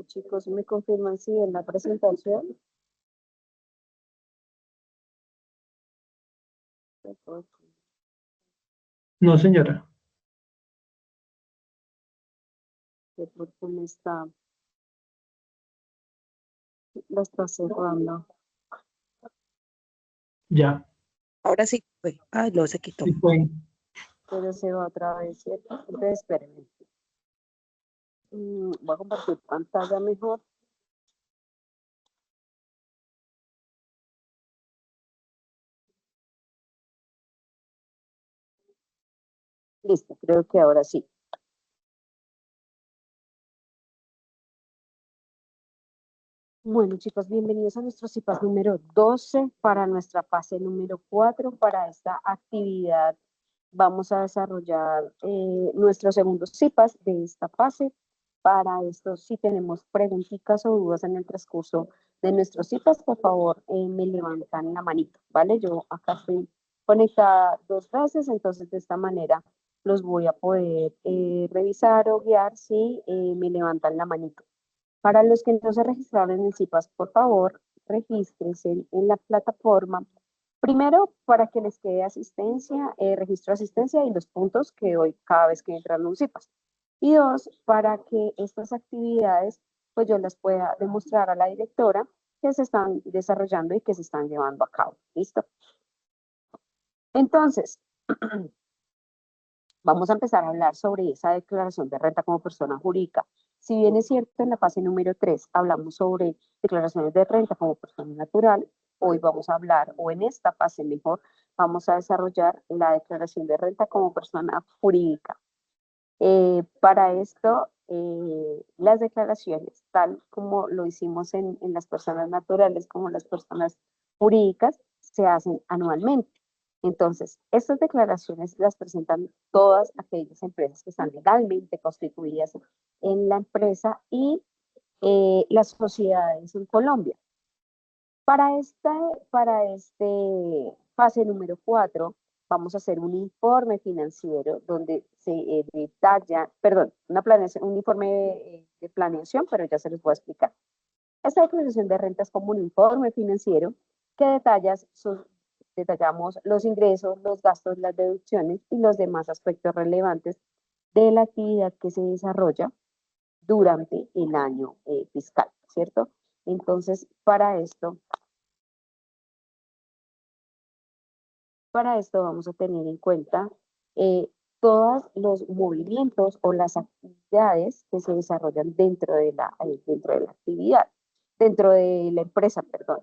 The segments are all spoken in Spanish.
Chicos, ¿me confirman si en la presentación? No, señora. Porque me está, la está cerrando. Ya. Ahora sí fue. Ay, no, se quitó. Sí fue. Pero se va otra vez, ¿cierto? Entonces, espérenme. Voy a compartir pantalla mejor. Listo, creo que ahora sí. Bueno, chicos, bienvenidos a nuestro CIPAS número 12 para nuestra fase número 4. Para esta actividad vamos a desarrollar nuestro segundo CIPAS de esta fase. Para esto, si tenemos preguntitas o dudas en el transcurso de nuestro CIPAS, por favor, me levantan la manito, ¿vale? Yo acá estoy conectada 2 veces, entonces de esta manera los voy a poder revisar o guiar si me levantan la manito. Para los que no se registraron en el CIPAS, por favor, regístrense en la plataforma. Primero, para que les quede asistencia, registro de asistencia y los puntos que doy cada vez que entran en un CIPAS. Y dos, para que estas actividades, pues yo las pueda demostrar a la directora que se están desarrollando y que se están llevando a cabo. ¿Listo? Entonces, vamos a empezar a hablar sobre esa declaración de renta como persona jurídica. Si bien es cierto, en la fase número 3 hablamos sobre declaraciones de renta como persona natural, hoy vamos a hablar, o en esta fase mejor, vamos a desarrollar la declaración de renta como persona jurídica. Para esto, las declaraciones, tal como lo hicimos en las personas naturales como las personas jurídicas, se hacen anualmente. Entonces, estas declaraciones las presentan todas aquellas empresas que están legalmente constituidas en la empresa y las sociedades en Colombia. Para este fase número 4, vamos a hacer un informe financiero donde se detalla, perdón, un informe de planeación, pero ya se los voy a explicar. Esta declaración de renta es como un informe financiero que detallamos los ingresos, los gastos, las deducciones y los demás aspectos relevantes de la actividad que se desarrolla durante el año fiscal, ¿cierto? Entonces, para esto vamos a tener en cuenta todos los movimientos o las actividades que se desarrollan dentro de la actividad, dentro de la empresa, perdón,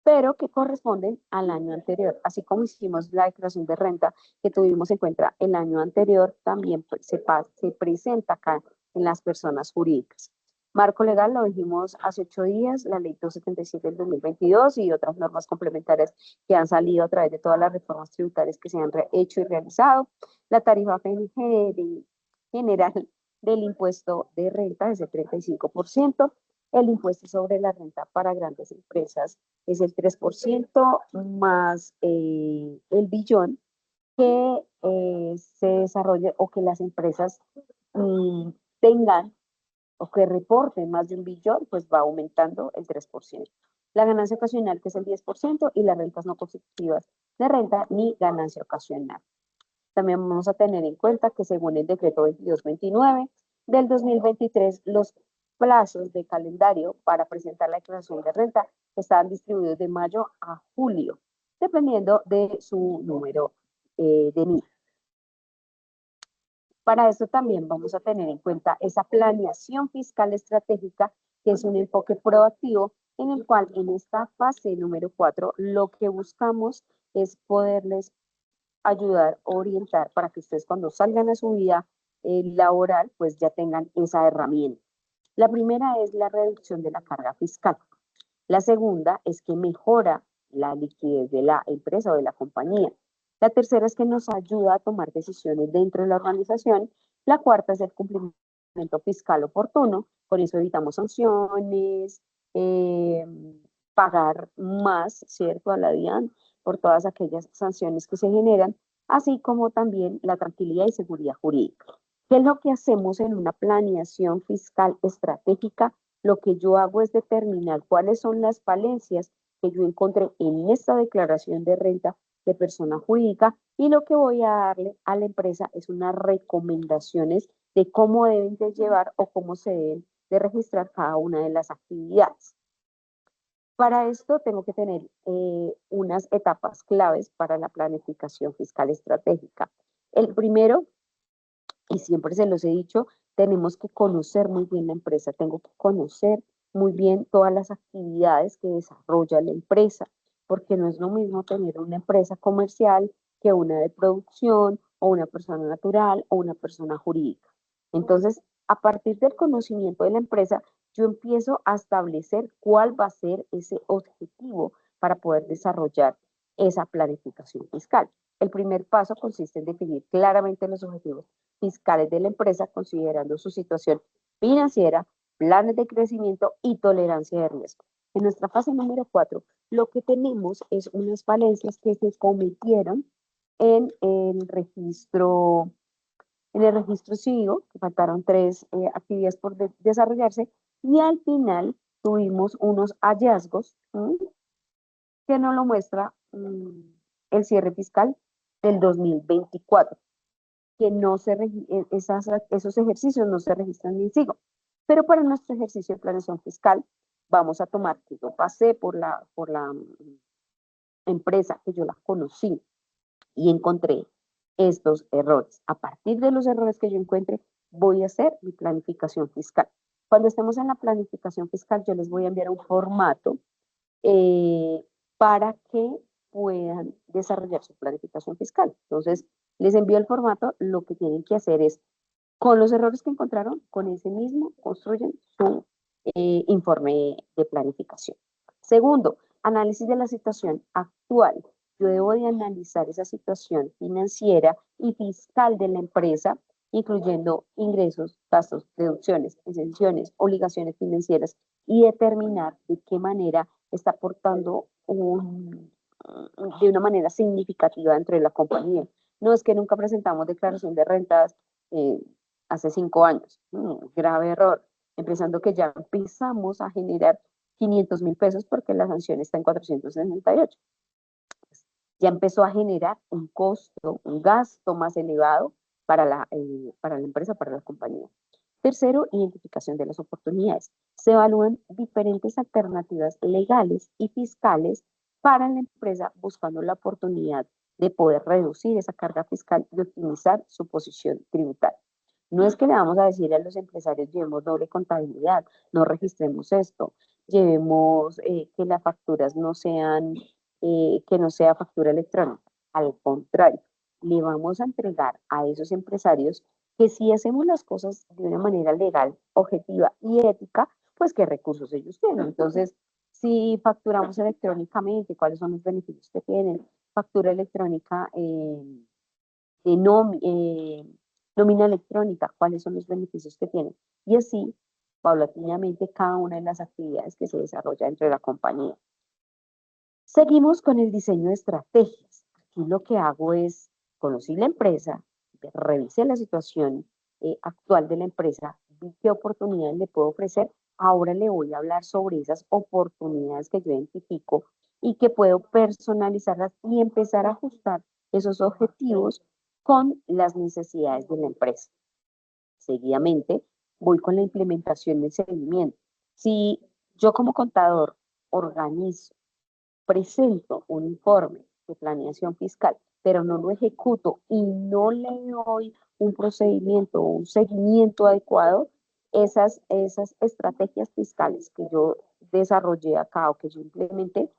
pero que corresponden al año anterior. Así como hicimos la declaración de renta que tuvimos en cuenta el año anterior, también pues, se presenta acá en las personas jurídicas. Marco legal, lo dijimos hace 8 días, la ley 277 del 2022 y otras normas complementarias que han salido a través de todas las reformas tributarias que se han hecho y realizado. La tarifa general del impuesto de renta es de 35%. El impuesto sobre la renta para grandes empresas es el 3% más el billón que se desarrolle o que las empresas tengan o que reporten más de 1 billón, pues va aumentando el 3%. La ganancia ocasional, que es el 10%, y las rentas no constitutivas de renta ni ganancia ocasional. También vamos a tener en cuenta que según el decreto 2229 del 2023, los plazos de calendario para presentar la declaración de renta estaban distribuidos de mayo a julio, dependiendo de su número de NIF. Para esto también vamos a tener en cuenta esa planeación fiscal estratégica, que es un enfoque proactivo en el cual en esta fase número 4 lo que buscamos es poderles ayudar, orientar para que ustedes cuando salgan a su vida laboral pues ya tengan esa herramienta. La primera es la reducción de la carga fiscal. La segunda es que mejora la liquidez de la empresa o de la compañía. La tercera es que nos ayuda a tomar decisiones dentro de la organización. La cuarta es el cumplimiento fiscal oportuno. Con eso evitamos sanciones, pagar más, ¿cierto?, a la DIAN por todas aquellas sanciones que se generan, así como también la tranquilidad y seguridad jurídica. ¿Qué es lo que hacemos en una planeación fiscal estratégica? Lo que yo hago es determinar cuáles son las falencias que yo encontré en esta declaración de renta de persona jurídica y lo que voy a darle a la empresa es unas recomendaciones de cómo deben de llevar o cómo se deben de registrar cada una de las actividades. Para esto tengo que tener unas etapas claves para la planificación fiscal estratégica. El primero, y siempre se los he dicho, tenemos que conocer muy bien la empresa, tengo que conocer muy bien todas las actividades que desarrolla la empresa, porque no es lo mismo tener una empresa comercial que una de producción o una persona natural o una persona jurídica. Entonces, a partir del conocimiento de la empresa, yo empiezo a establecer cuál va a ser ese objetivo para poder desarrollar esa planificación fiscal. El primer paso consiste en definir claramente los objetivos fiscales de la empresa, considerando su situación financiera, planes de crecimiento y tolerancia de riesgo. En nuestra fase número 4, lo que tenemos es unas falencias que se cometieron en el registro civil, que faltaron 3 actividades por desarrollarse, y al final tuvimos unos hallazgos que nos lo muestra el cierre fiscal del 2024 que no se esos ejercicios no se registran en SIGO. Pero para nuestro ejercicio de planeación fiscal, vamos a tomar que yo pasé por la empresa, que yo la conocí y encontré estos errores. A partir de los errores que yo encuentre, voy a hacer mi planificación fiscal. Cuando estemos en la planificación fiscal, yo les voy a enviar un formato eh, para que puedan desarrollar su planificación fiscal. Entonces, les envío el formato, lo que tienen que hacer es, con los errores que encontraron, con ese mismo, construyen su informe de planificación. Segundo, análisis de la situación actual. Yo debo de analizar esa situación financiera y fiscal de la empresa, incluyendo ingresos, gastos, deducciones, exenciones, obligaciones financieras y determinar de qué manera está aportando de una manera significativa dentro de la compañía. No es que nunca presentamos declaración de rentas eh, hace 5 años. Grave error. Empezando que ya empezamos a generar 500.000 pesos porque la sanción está en 468. Ya empezó a generar un costo, un gasto más elevado para la empresa, para la compañía. Tercero, identificación de las oportunidades. Se evalúan diferentes alternativas legales y fiscales para la empresa buscando la oportunidad de poder reducir esa carga fiscal y optimizar su posición tributaria. No es que le vamos a decir a los empresarios, llevemos doble contabilidad, no registremos esto, llevemos que las facturas no sean, que no sea factura electrónica. Al contrario, le vamos a entregar a esos empresarios que si hacemos las cosas de una manera legal, objetiva y ética, pues qué recursos ellos tienen. Entonces, si facturamos electrónicamente, ¿cuáles son los beneficios que tienen? Factura electrónica de nómina electrónica, ¿cuáles son los beneficios que tienen? Y así, paulatinamente, cada una de las actividades que se desarrolla dentro de la compañía. Seguimos con el diseño de estrategias. Aquí lo que hago es conocer la empresa, revisé la situación actual de la empresa, vi qué oportunidades le puedo ofrecer. Ahora le voy a hablar sobre esas oportunidades que yo identifico y que puedo personalizarlas y empezar a ajustar esos objetivos con las necesidades de la empresa. Seguidamente, voy con la implementación del seguimiento. Si yo como contador organizo, presento un informe de planeación fiscal, pero no lo ejecuto y no le doy un procedimiento o un seguimiento adecuado, esas estrategias fiscales que yo desarrollé acá o que yo implementé,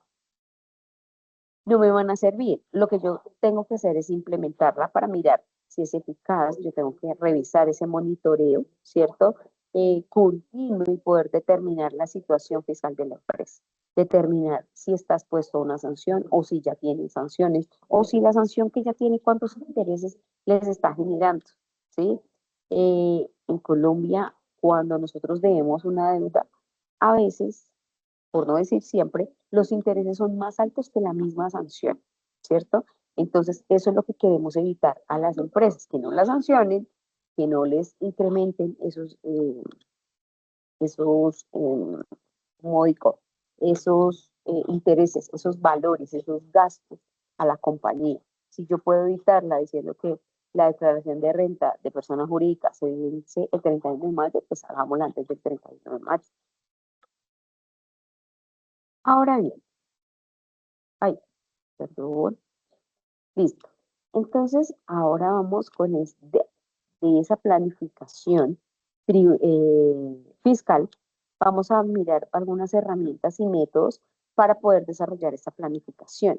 no me van a servir. Lo que yo tengo que hacer es implementarla para mirar si es eficaz. Yo tengo que revisar ese monitoreo, ¿cierto? Continuo y poder determinar la situación fiscal de la empresa. Determinar si está expuesto a una sanción o si ya tienen sanciones o si la sanción que ya tiene, cuántos intereses les está generando, ¿sí? En Colombia, cuando nosotros debemos una deuda, a veces por no decir siempre, los intereses son más altos que la misma sanción, ¿cierto? Entonces, eso es lo que queremos evitar a las empresas, que no las sancionen, que no les incrementen esos módicos, esos intereses, esos valores, esos gastos a la compañía. Si yo puedo evitarla diciendo que la declaración de renta de persona jurídica se vence el 31 de mayo, pues hagámosla antes del 31 de mayo. Ahora bien, ay, perdón, listo. Entonces, ahora vamos con de esa planificación fiscal, vamos a mirar algunas herramientas y métodos para poder desarrollar esta planificación.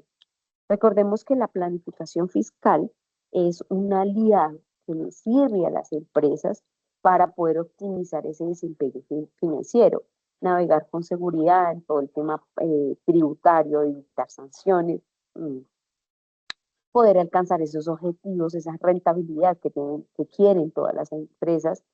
Recordemos que la planificación fiscal es un aliado que le sirve a las empresas para poder optimizar ese desempeño financiero, navegar con seguridad en todo el tema tributario, evitar sanciones, poder alcanzar esos objetivos, esa rentabilidad que quieren todas las empresas,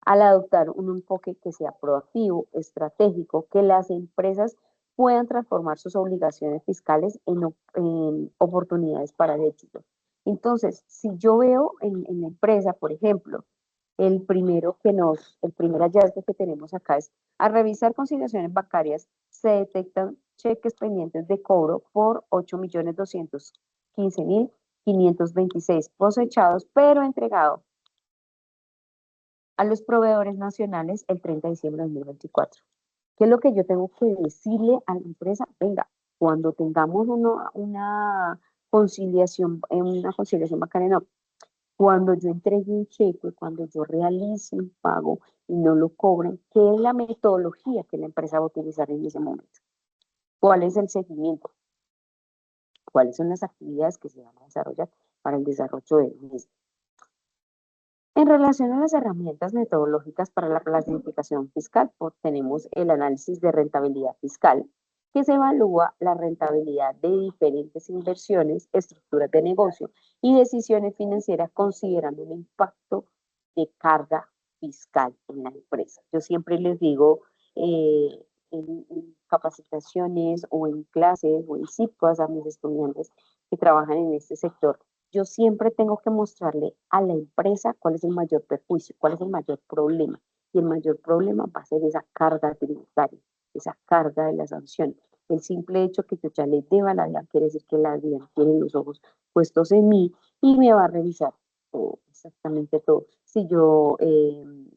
al adoptar un enfoque que sea proactivo, estratégico, que las empresas puedan transformar sus obligaciones fiscales en oportunidades para el éxito. Entonces, si yo veo en la empresa, por ejemplo, el primer hallazgo que tenemos acá es, a revisar conciliaciones bancarias, se detectan cheques pendientes de cobro por 8.215.526 cosechados, pero entregados a los proveedores nacionales el 30 de diciembre de 2024. ¿Qué es lo que yo tengo que decirle a la empresa? Venga, cuando tengamos una conciliación bancaria, no. Cuando yo entregue un cheque, cuando yo realice un pago y no lo cobren, ¿qué es la metodología que la empresa va a utilizar en ese momento? ¿Cuál es el seguimiento? ¿Cuáles son las actividades que se van a desarrollar para el desarrollo del mismo? En relación a las herramientas metodológicas para la planificación fiscal, pues, tenemos el análisis de rentabilidad fiscal, que se evalúa la rentabilidad de diferentes inversiones, estructuras de negocio y decisiones financieras considerando un impacto de carga fiscal en la empresa. Yo siempre les digo en capacitaciones o en clases o en CIPAS a mis estudiantes que trabajan en este sector, yo siempre tengo que mostrarle a la empresa cuál es el mayor perjuicio, cuál es el mayor problema. Y el mayor problema va a ser esa carga tributaria, esa carga de la sanción. El simple hecho que yo ya le deba la DIAN quiere decir que la DIAN tiene los ojos puestos en mí y me va a revisar todo, exactamente todo. Si yo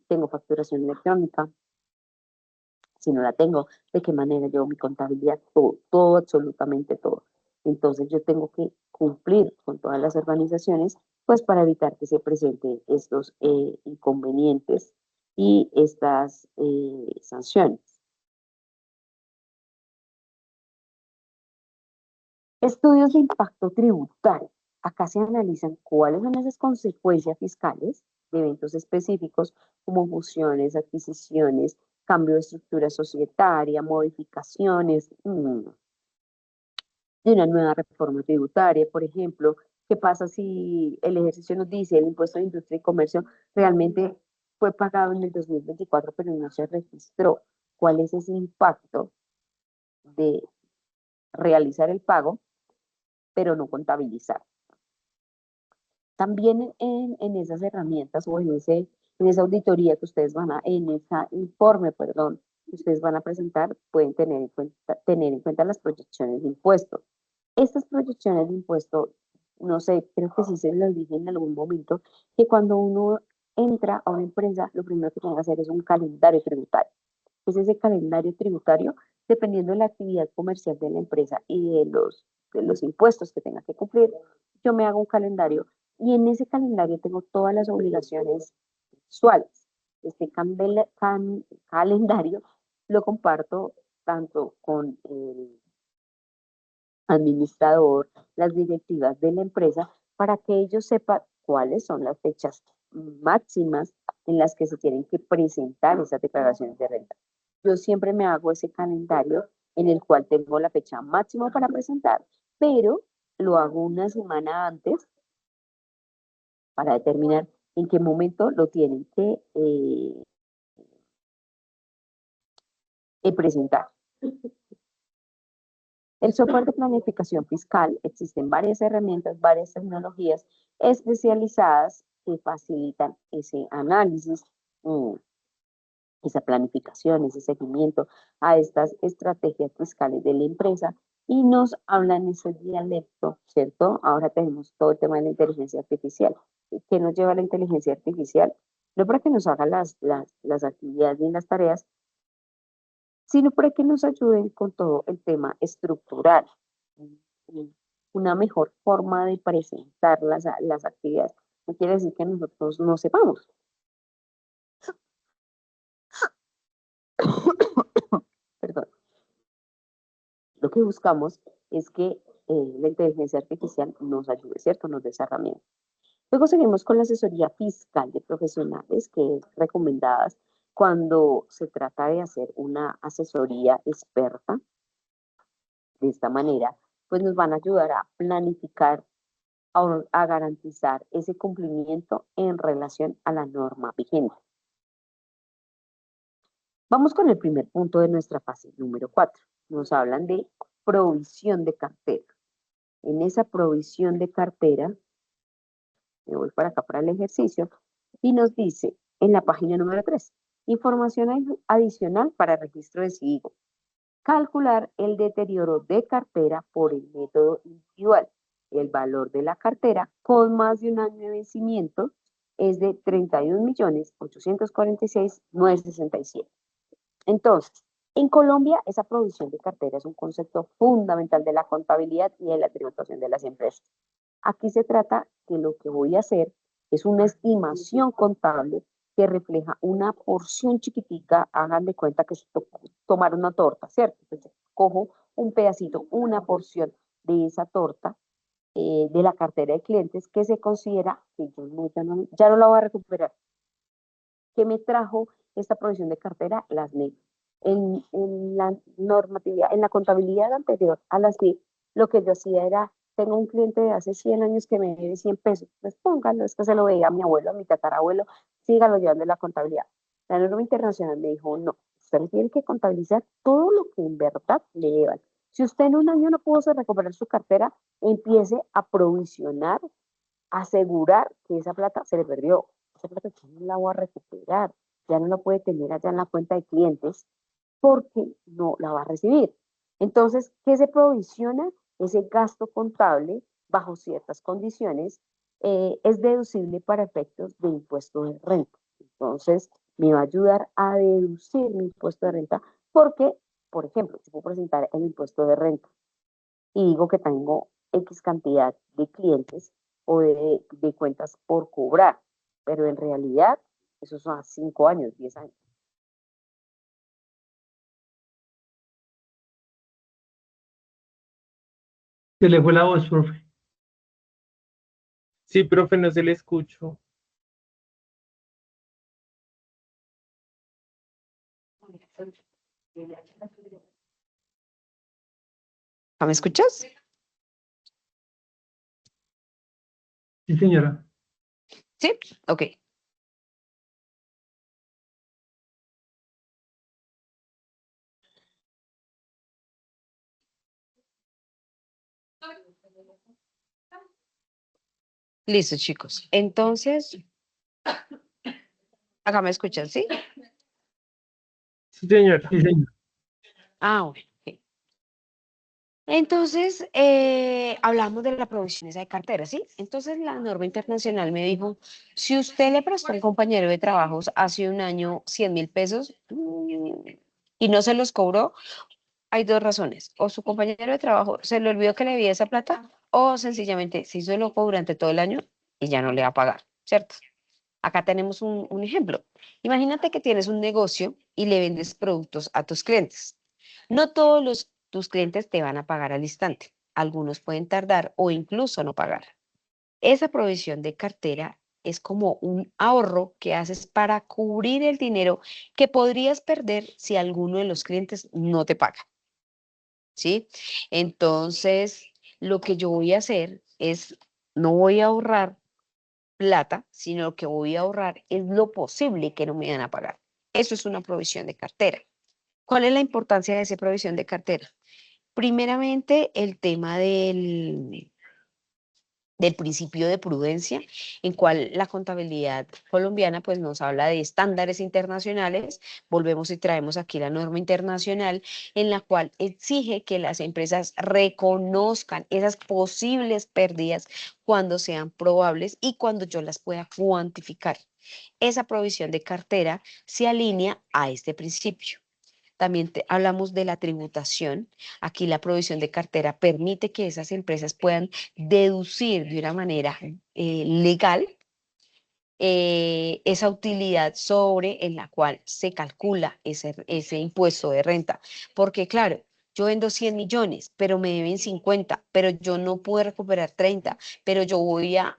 tengo facturación electrónica, si no la tengo, de qué manera llevo mi contabilidad, todo, todo, absolutamente todo. Entonces yo tengo que cumplir con todas las organizaciones, pues para evitar que se presenten estos inconvenientes y estas sanciones. Estudios de impacto tributario. Acá se analizan cuáles son esas consecuencias fiscales de eventos específicos como fusiones, adquisiciones, cambio de estructura societaria, modificaciones de una nueva reforma tributaria, por ejemplo. ¿Qué pasa si el ejercicio nos dice el impuesto de industria y comercio realmente fue pagado en el 2024, pero no se registró? ¿Cuál es ese impacto de realizar el pago, pero no contabilizar? También en esas herramientas o en esa auditoría que ustedes en ese informe, perdón, que ustedes van a presentar, pueden tener en cuenta las proyecciones de impuestos. Estas proyecciones de impuesto, no sé, creo que sí se los dije en algún momento, que cuando uno entra a una empresa, lo primero que tiene que hacer es un calendario tributario. Es ese calendario tributario, dependiendo de la actividad comercial de la empresa y de los impuestos que tenga que cumplir, yo me hago un calendario y en ese calendario tengo todas las obligaciones mensuales. Este calendario lo comparto tanto con el administrador, las directivas de la empresa, para que ellos sepan cuáles son las fechas máximas en las que se tienen que presentar esas declaraciones de renta. Yo siempre me hago ese calendario en el cual tengo la fecha máxima para presentar, pero lo hago una semana antes para determinar en qué momento lo tienen que presentar. El software de planificación fiscal, existen varias herramientas, varias tecnologías especializadas que facilitan ese análisis, mm, esa planificación, ese seguimiento a estas estrategias fiscales de la empresa y nos hablan ese dialecto, ¿cierto? Ahora tenemos todo el tema de la inteligencia artificial. ¿Qué nos lleva a la inteligencia artificial? No para que nos haga las actividades ni las tareas, sino para que nos ayuden con todo el tema estructural, mm, una mejor forma de presentar las actividades. No quiere decir que nosotros no sepamos. Perdón. Lo que buscamos es que la inteligencia artificial nos ayude, ¿cierto? Nos dé esa herramienta. Luego seguimos con la asesoría fiscal de profesionales, que es recomendadas cuando se trata de hacer una asesoría experta. De esta manera, pues nos van a ayudar a planificar, a garantizar ese cumplimiento en relación a la norma vigente. Vamos con el primer punto de nuestra fase número 4. Nos hablan de provisión de cartera. En esa provisión de cartera, me voy para acá para el ejercicio, y nos dice en la página número 3, información adicional para registro de SIGO. Calcular el deterioro de cartera por el método individual. El valor de la cartera con más de un año de vencimiento es de 31.846.967. Entonces, en Colombia, esa provisión de cartera es un concepto fundamental de la contabilidad y de la tributación de las empresas. Aquí se trata que lo que voy a hacer es una estimación contable que refleja una porción chiquitica. Hagan de cuenta que es tomar una torta, ¿cierto? Entonces, cojo un pedacito, una porción de esa torta, de la cartera de clientes, que se considera que yo ya no la voy a recuperar. ¿Qué me trajo esta provisión de cartera? Las NEP. En la normatividad, en la contabilidad anterior a las NEP, lo que yo hacía era, tengo un cliente de hace 100 años que me debe 100 pesos, pues póngalo, es que se lo veía a mi abuelo, a mi tatarabuelo, sígalo llevando en la contabilidad. La norma internacional me dijo, no, usted tiene que contabilizar todo lo que en verdad le deban. Si usted en un año no pudo recuperar su cartera, empiece a provisionar, asegurar que esa plata se le perdió. Esa plata ya no la voy a recuperar, ya no la puede tener allá en la cuenta de clientes porque no la va a recibir. Entonces, ¿qué se provisiona? Ese gasto contable bajo ciertas condiciones es deducible para efectos de impuesto de renta. Entonces, me va a ayudar a deducir mi impuesto de renta porque, por ejemplo, si puedo presentar el impuesto de renta y digo que tengo X cantidad de clientes o de cuentas por cobrar, pero en realidad esos son 5 años, 10 años. Se le fue la voz, profe. Sí, profe, no se le escucho. ¿Me escuchas? Sí, señora. Sí, ok. Listo, chicos. Entonces, acá me escuchan, ¿sí? Sí, señora. Sí, señora. Ah, bueno. Ok. Entonces, hablamos de la provisión esa de cartera, ¿sí? Entonces, la norma internacional me dijo, si usted le prestó a un compañero de trabajos hace un año 100.000 pesos y no se los cobró, hay dos razones. O su compañero de trabajo se le olvidó que le debía esa plata, o sencillamente se hizo el loco durante todo el año y ya no le va a pagar, ¿cierto? Acá tenemos un ejemplo. Imagínate que tienes un negocio y le vendes productos a tus clientes. No todos tus clientes te van a pagar al instante. Algunos pueden tardar o incluso no pagar. Esa provisión de cartera es como un ahorro que haces para cubrir el dinero que podrías perder si alguno de los clientes no te paga, ¿sí? Entonces, lo que yo voy a hacer es, no voy a ahorrar plata, sino que voy a ahorrar es lo posible que no me van a pagar. Eso es una provisión de cartera. ¿Cuál es la importancia de esa provisión de cartera? Primeramente, el tema del principio de prudencia, en cual la contabilidad colombiana pues nos habla de estándares internacionales. Volvemos y traemos aquí la norma internacional en la cual exige que las empresas reconozcan esas posibles pérdidas cuando sean probables y cuando yo las pueda cuantificar. Esa provisión de cartera se alinea a este principio. También hablamos de la tributación. Aquí la provisión de cartera permite que esas empresas puedan deducir de una manera legal esa utilidad sobre en la cual se calcula ese impuesto de renta. Porque claro, yo vendo 100 millones, pero me deben 50, pero yo no pude recuperar 30, pero yo voy a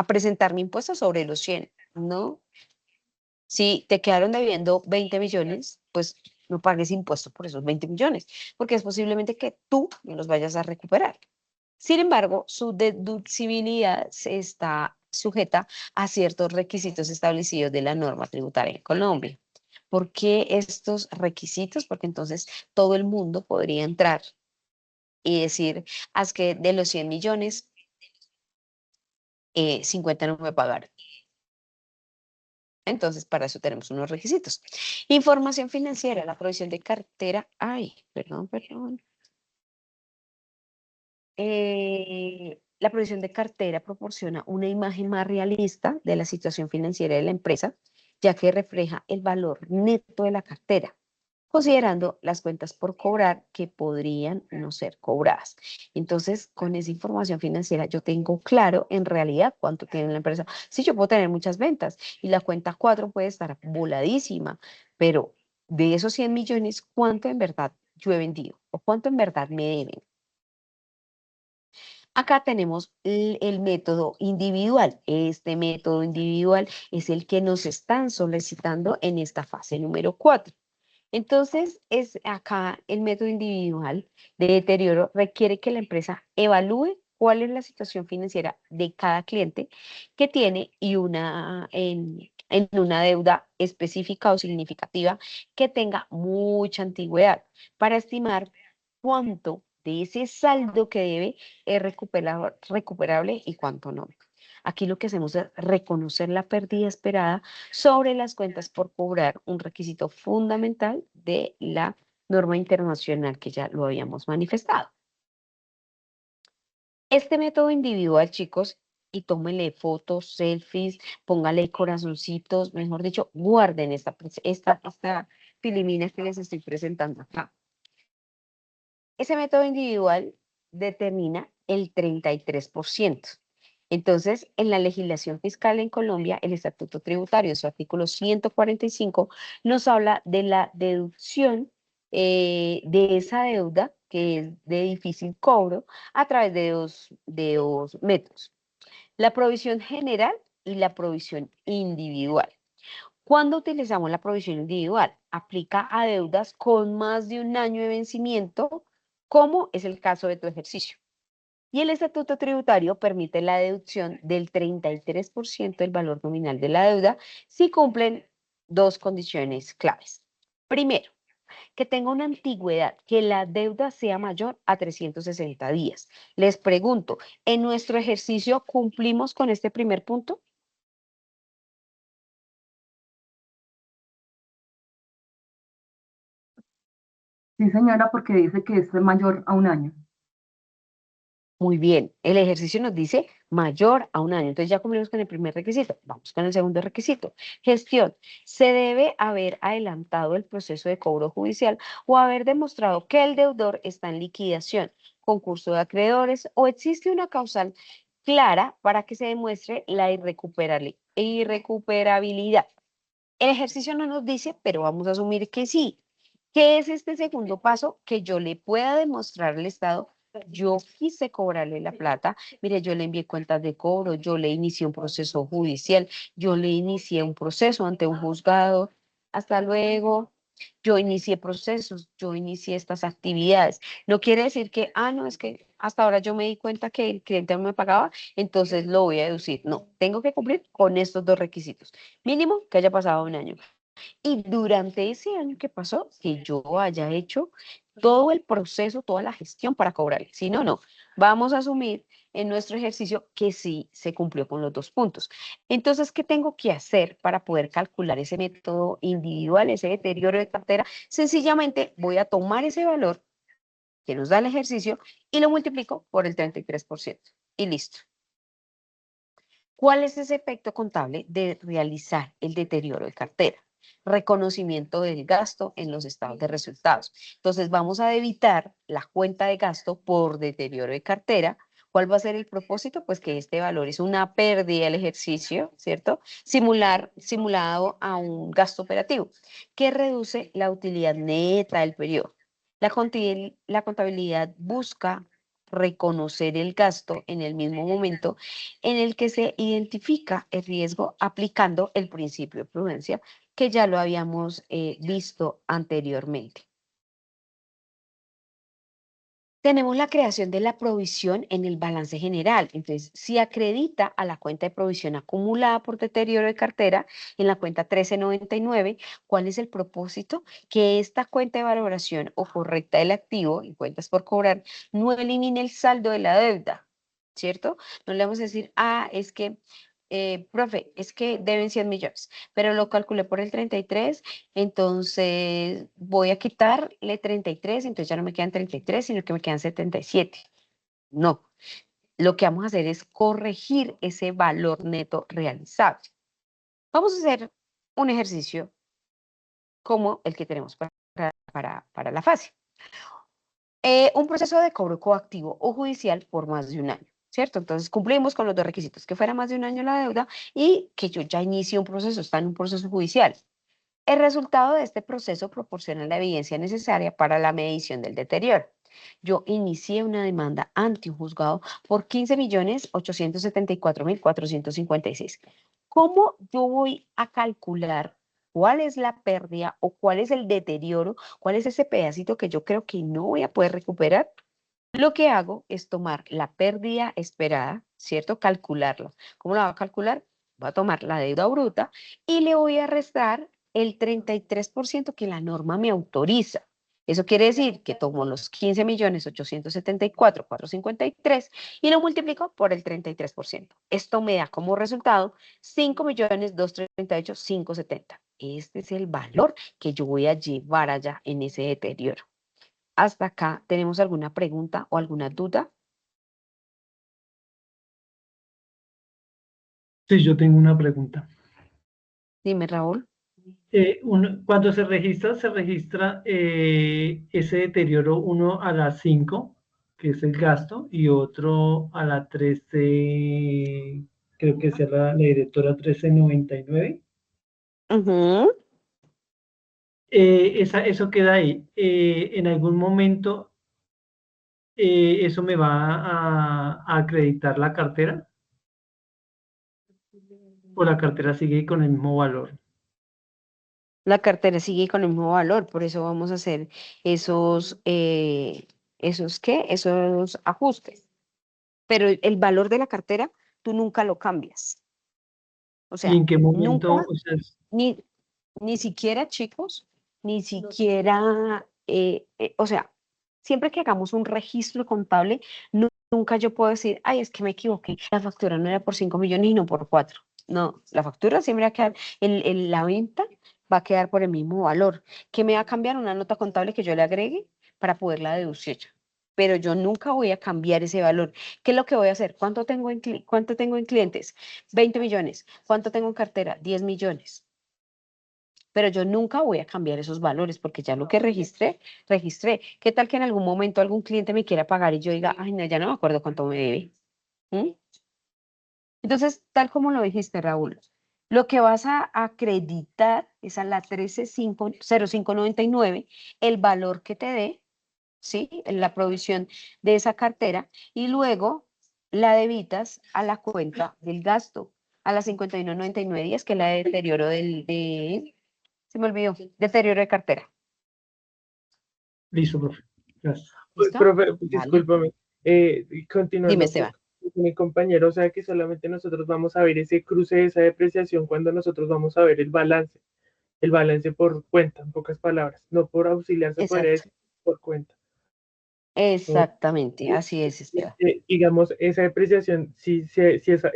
presentar mi impuesto sobre los 100, ¿no? Si te quedaron debiendo 20 millones, pues no pagues impuestos por esos 20 millones, porque es posiblemente que tú no los vayas a recuperar. Sin embargo, su deducibilidad está sujeta a ciertos requisitos establecidos de la norma tributaria en Colombia. ¿Por qué estos requisitos? Porque entonces todo el mundo podría entrar y decir, haz que de los 100 millones, 50 no me pagaron. Entonces, para eso tenemos unos requisitos. Información financiera, la provisión de cartera. Ay, perdón. La provisión de cartera proporciona una imagen más realista de la situación financiera de la empresa, ya que refleja el valor neto de la cartera, considerando las cuentas por cobrar que podrían no ser cobradas. Entonces, con esa información financiera yo tengo claro en realidad cuánto tiene la empresa. Sí, yo puedo tener muchas ventas y la cuenta 4 puede estar voladísima, pero de esos 100 millones, ¿cuánto en verdad yo he vendido? ¿O cuánto en verdad me deben? Acá tenemos el método individual. Este método individual es el que nos están solicitando en esta fase número 4. Entonces, es acá el método individual de deterioro requiere que la empresa evalúe cuál es la situación financiera de cada cliente que tiene y en una deuda específica o significativa que tenga mucha antigüedad para estimar cuánto de ese saldo que debe es recuperable y cuánto no. Aquí lo que hacemos es reconocer la pérdida esperada sobre las cuentas por cobrar, un requisito fundamental de la norma internacional que ya lo habíamos manifestado. Este método individual, chicos, y tómenle fotos, selfies, póngale corazoncitos, mejor dicho, guarden esta filimina que les estoy presentando acá. Ese método individual determina el 33%. Entonces, en la legislación fiscal en Colombia, el Estatuto Tributario, en su artículo 145, nos habla de la deducción de esa deuda que es de difícil cobro a través de dos métodos, la provisión general y la provisión individual. ¿Cuándo utilizamos la provisión individual? Aplica a deudas con más de un año de vencimiento, como es el caso de tu ejercicio. Y el estatuto tributario permite la deducción del 33% del valor nominal de la deuda si cumplen dos condiciones claves. Primero, que tenga una antigüedad, que la deuda sea mayor a 360 días. Les pregunto, ¿en nuestro ejercicio cumplimos con este primer punto? Sí, señora, porque dice que es mayor a un año. Muy bien, el ejercicio nos dice mayor a un año. Entonces ya cumplimos con el primer requisito. Vamos con el segundo requisito. Gestión. Se debe haber adelantado el proceso de cobro judicial o haber demostrado que el deudor está en liquidación, concurso de acreedores o existe una causal clara para que se demuestre la irrecuperabilidad. El ejercicio no nos dice, pero vamos a asumir que sí. ¿Qué es este segundo paso? Que yo le pueda demostrar al Estado, yo quise cobrarle la plata, mire, yo le envié cuentas de cobro, yo le inicié un proceso judicial, yo le inicié un proceso ante un juzgado, hasta luego, yo inicié procesos, yo inicié estas actividades. No quiere decir que, no, es que hasta ahora yo me di cuenta que el cliente no me pagaba, entonces lo voy a deducir. No, tengo que cumplir con estos dos requisitos. Mínimo que haya pasado un año. Y durante ese año que pasó, que yo haya hecho todo el proceso, toda la gestión para cobrarle. Si no, no. Vamos a asumir en nuestro ejercicio que sí se cumplió con los 2 puntos. Entonces, ¿qué tengo que hacer para poder calcular ese método individual, ese deterioro de cartera? Sencillamente voy a tomar ese valor que nos da el ejercicio y lo multiplico por el 33%. Y listo. ¿Cuál es ese efecto contable de realizar el deterioro de cartera? Reconocimiento del gasto en los estados de resultados. Entonces vamos a debitar la cuenta de gasto por deterioro de cartera. ¿Cuál va a ser el propósito? Pues que este valor es una pérdida del ejercicio, ¿cierto? Simulado a un gasto operativo, que reduce la utilidad neta del periodo. La contabilidad busca reconocer el gasto en el mismo momento en el que se identifica el riesgo aplicando el principio de prudencia, que ya lo habíamos visto anteriormente. Tenemos la creación de la provisión en el balance general. Entonces, si acredita a la cuenta de provisión acumulada por deterioro de cartera en la cuenta 1399, ¿cuál es el propósito? Que esta cuenta de valoración o correcta del activo en cuentas por cobrar no elimine el saldo de la deuda, ¿cierto? No le vamos a decir, es que, profe, es que deben 100 millones, pero lo calculé por el 33, entonces voy a quitarle 33, entonces ya no me quedan 33, sino que me quedan 77. No, lo que vamos a hacer es corregir ese valor neto realizable. Vamos a hacer un ejercicio como el que tenemos para la fase. Un proceso de cobro coactivo o judicial por más de un año, ¿cierto? Entonces cumplimos con los 2 requisitos, que fuera más de un año la deuda y que yo ya inicie un proceso, está en un proceso judicial. El resultado de este proceso proporciona la evidencia necesaria para la medición del deterioro. Yo inicié una demanda ante un juzgado por 15.874.456. ¿Cómo yo voy a calcular cuál es la pérdida o cuál es el deterioro, cuál es ese pedacito que yo creo que no voy a poder recuperar? Lo que hago es tomar la pérdida esperada, ¿cierto? Calcularla. ¿Cómo la voy a calcular? Voy a tomar la deuda bruta y le voy a restar el 33% que la norma me autoriza. Eso quiere decir que tomo los 15.874.453 y lo multiplico por el 33%. Esto me da como resultado 5.238.570. Este es el valor que yo voy a llevar allá en ese deterioro. Hasta acá, ¿tenemos alguna pregunta o alguna duda? Sí, yo tengo una pregunta. Dime, Raúl. Cuando se registra ese deterioro, uno a la 5, que es el gasto, y otro a la 13, creo que sea la directora 1399. Ujú. Eso queda ahí. En algún momento, eso me va a acreditar la cartera, o la cartera sigue con el mismo valor. La cartera sigue con el mismo valor, por eso vamos a hacer esos, esos ajustes. Pero el valor de la cartera, tú nunca lo cambias. O ¿Y sea, en qué momento? nunca, O sea, ni, ni siquiera, chicos, ni siquiera, o sea, siempre que hagamos un registro contable, nunca yo puedo decir, ay, es que me equivoqué, la factura no era por 5 millones y no por 4. No, la factura siempre va a quedar, la venta va a quedar por el mismo valor. ¿Qué me va a cambiar? Una nota contable que yo le agregue para poderla deducir. Pero yo nunca voy a cambiar ese valor. ¿Qué es lo que voy a hacer? ¿Cuánto tengo en clientes? 20 millones. ¿Cuánto tengo en cartera? 10 millones. Pero yo nunca voy a cambiar esos valores porque ya lo que registré. ¿Qué tal que en algún momento algún cliente me quiera pagar y yo diga, ay, no, ya no me acuerdo cuánto me debe? ¿Mm? Entonces, tal como lo dijiste, Raúl, lo que vas a acreditar es a la 13.0599 el valor que te dé, ¿sí? La provisión de esa cartera y luego la debitas a la cuenta del gasto, a la 51.99 que es la de deterioro se me olvidó, deterioro de cartera. listo, profe. Gracias. ¿Listo? Profe, Vale. discúlpame. Dime, Continuando Esteban. con mi compañero, o sea que solamente nosotros vamos a ver ese cruce, esa depreciación cuando nosotros vamos a ver el balance por cuenta, en pocas palabras, no por auxiliar se podría Exacto. decir, por cuenta. Exactamente, así es, Esteban. Digamos, esa depreciación, si esa,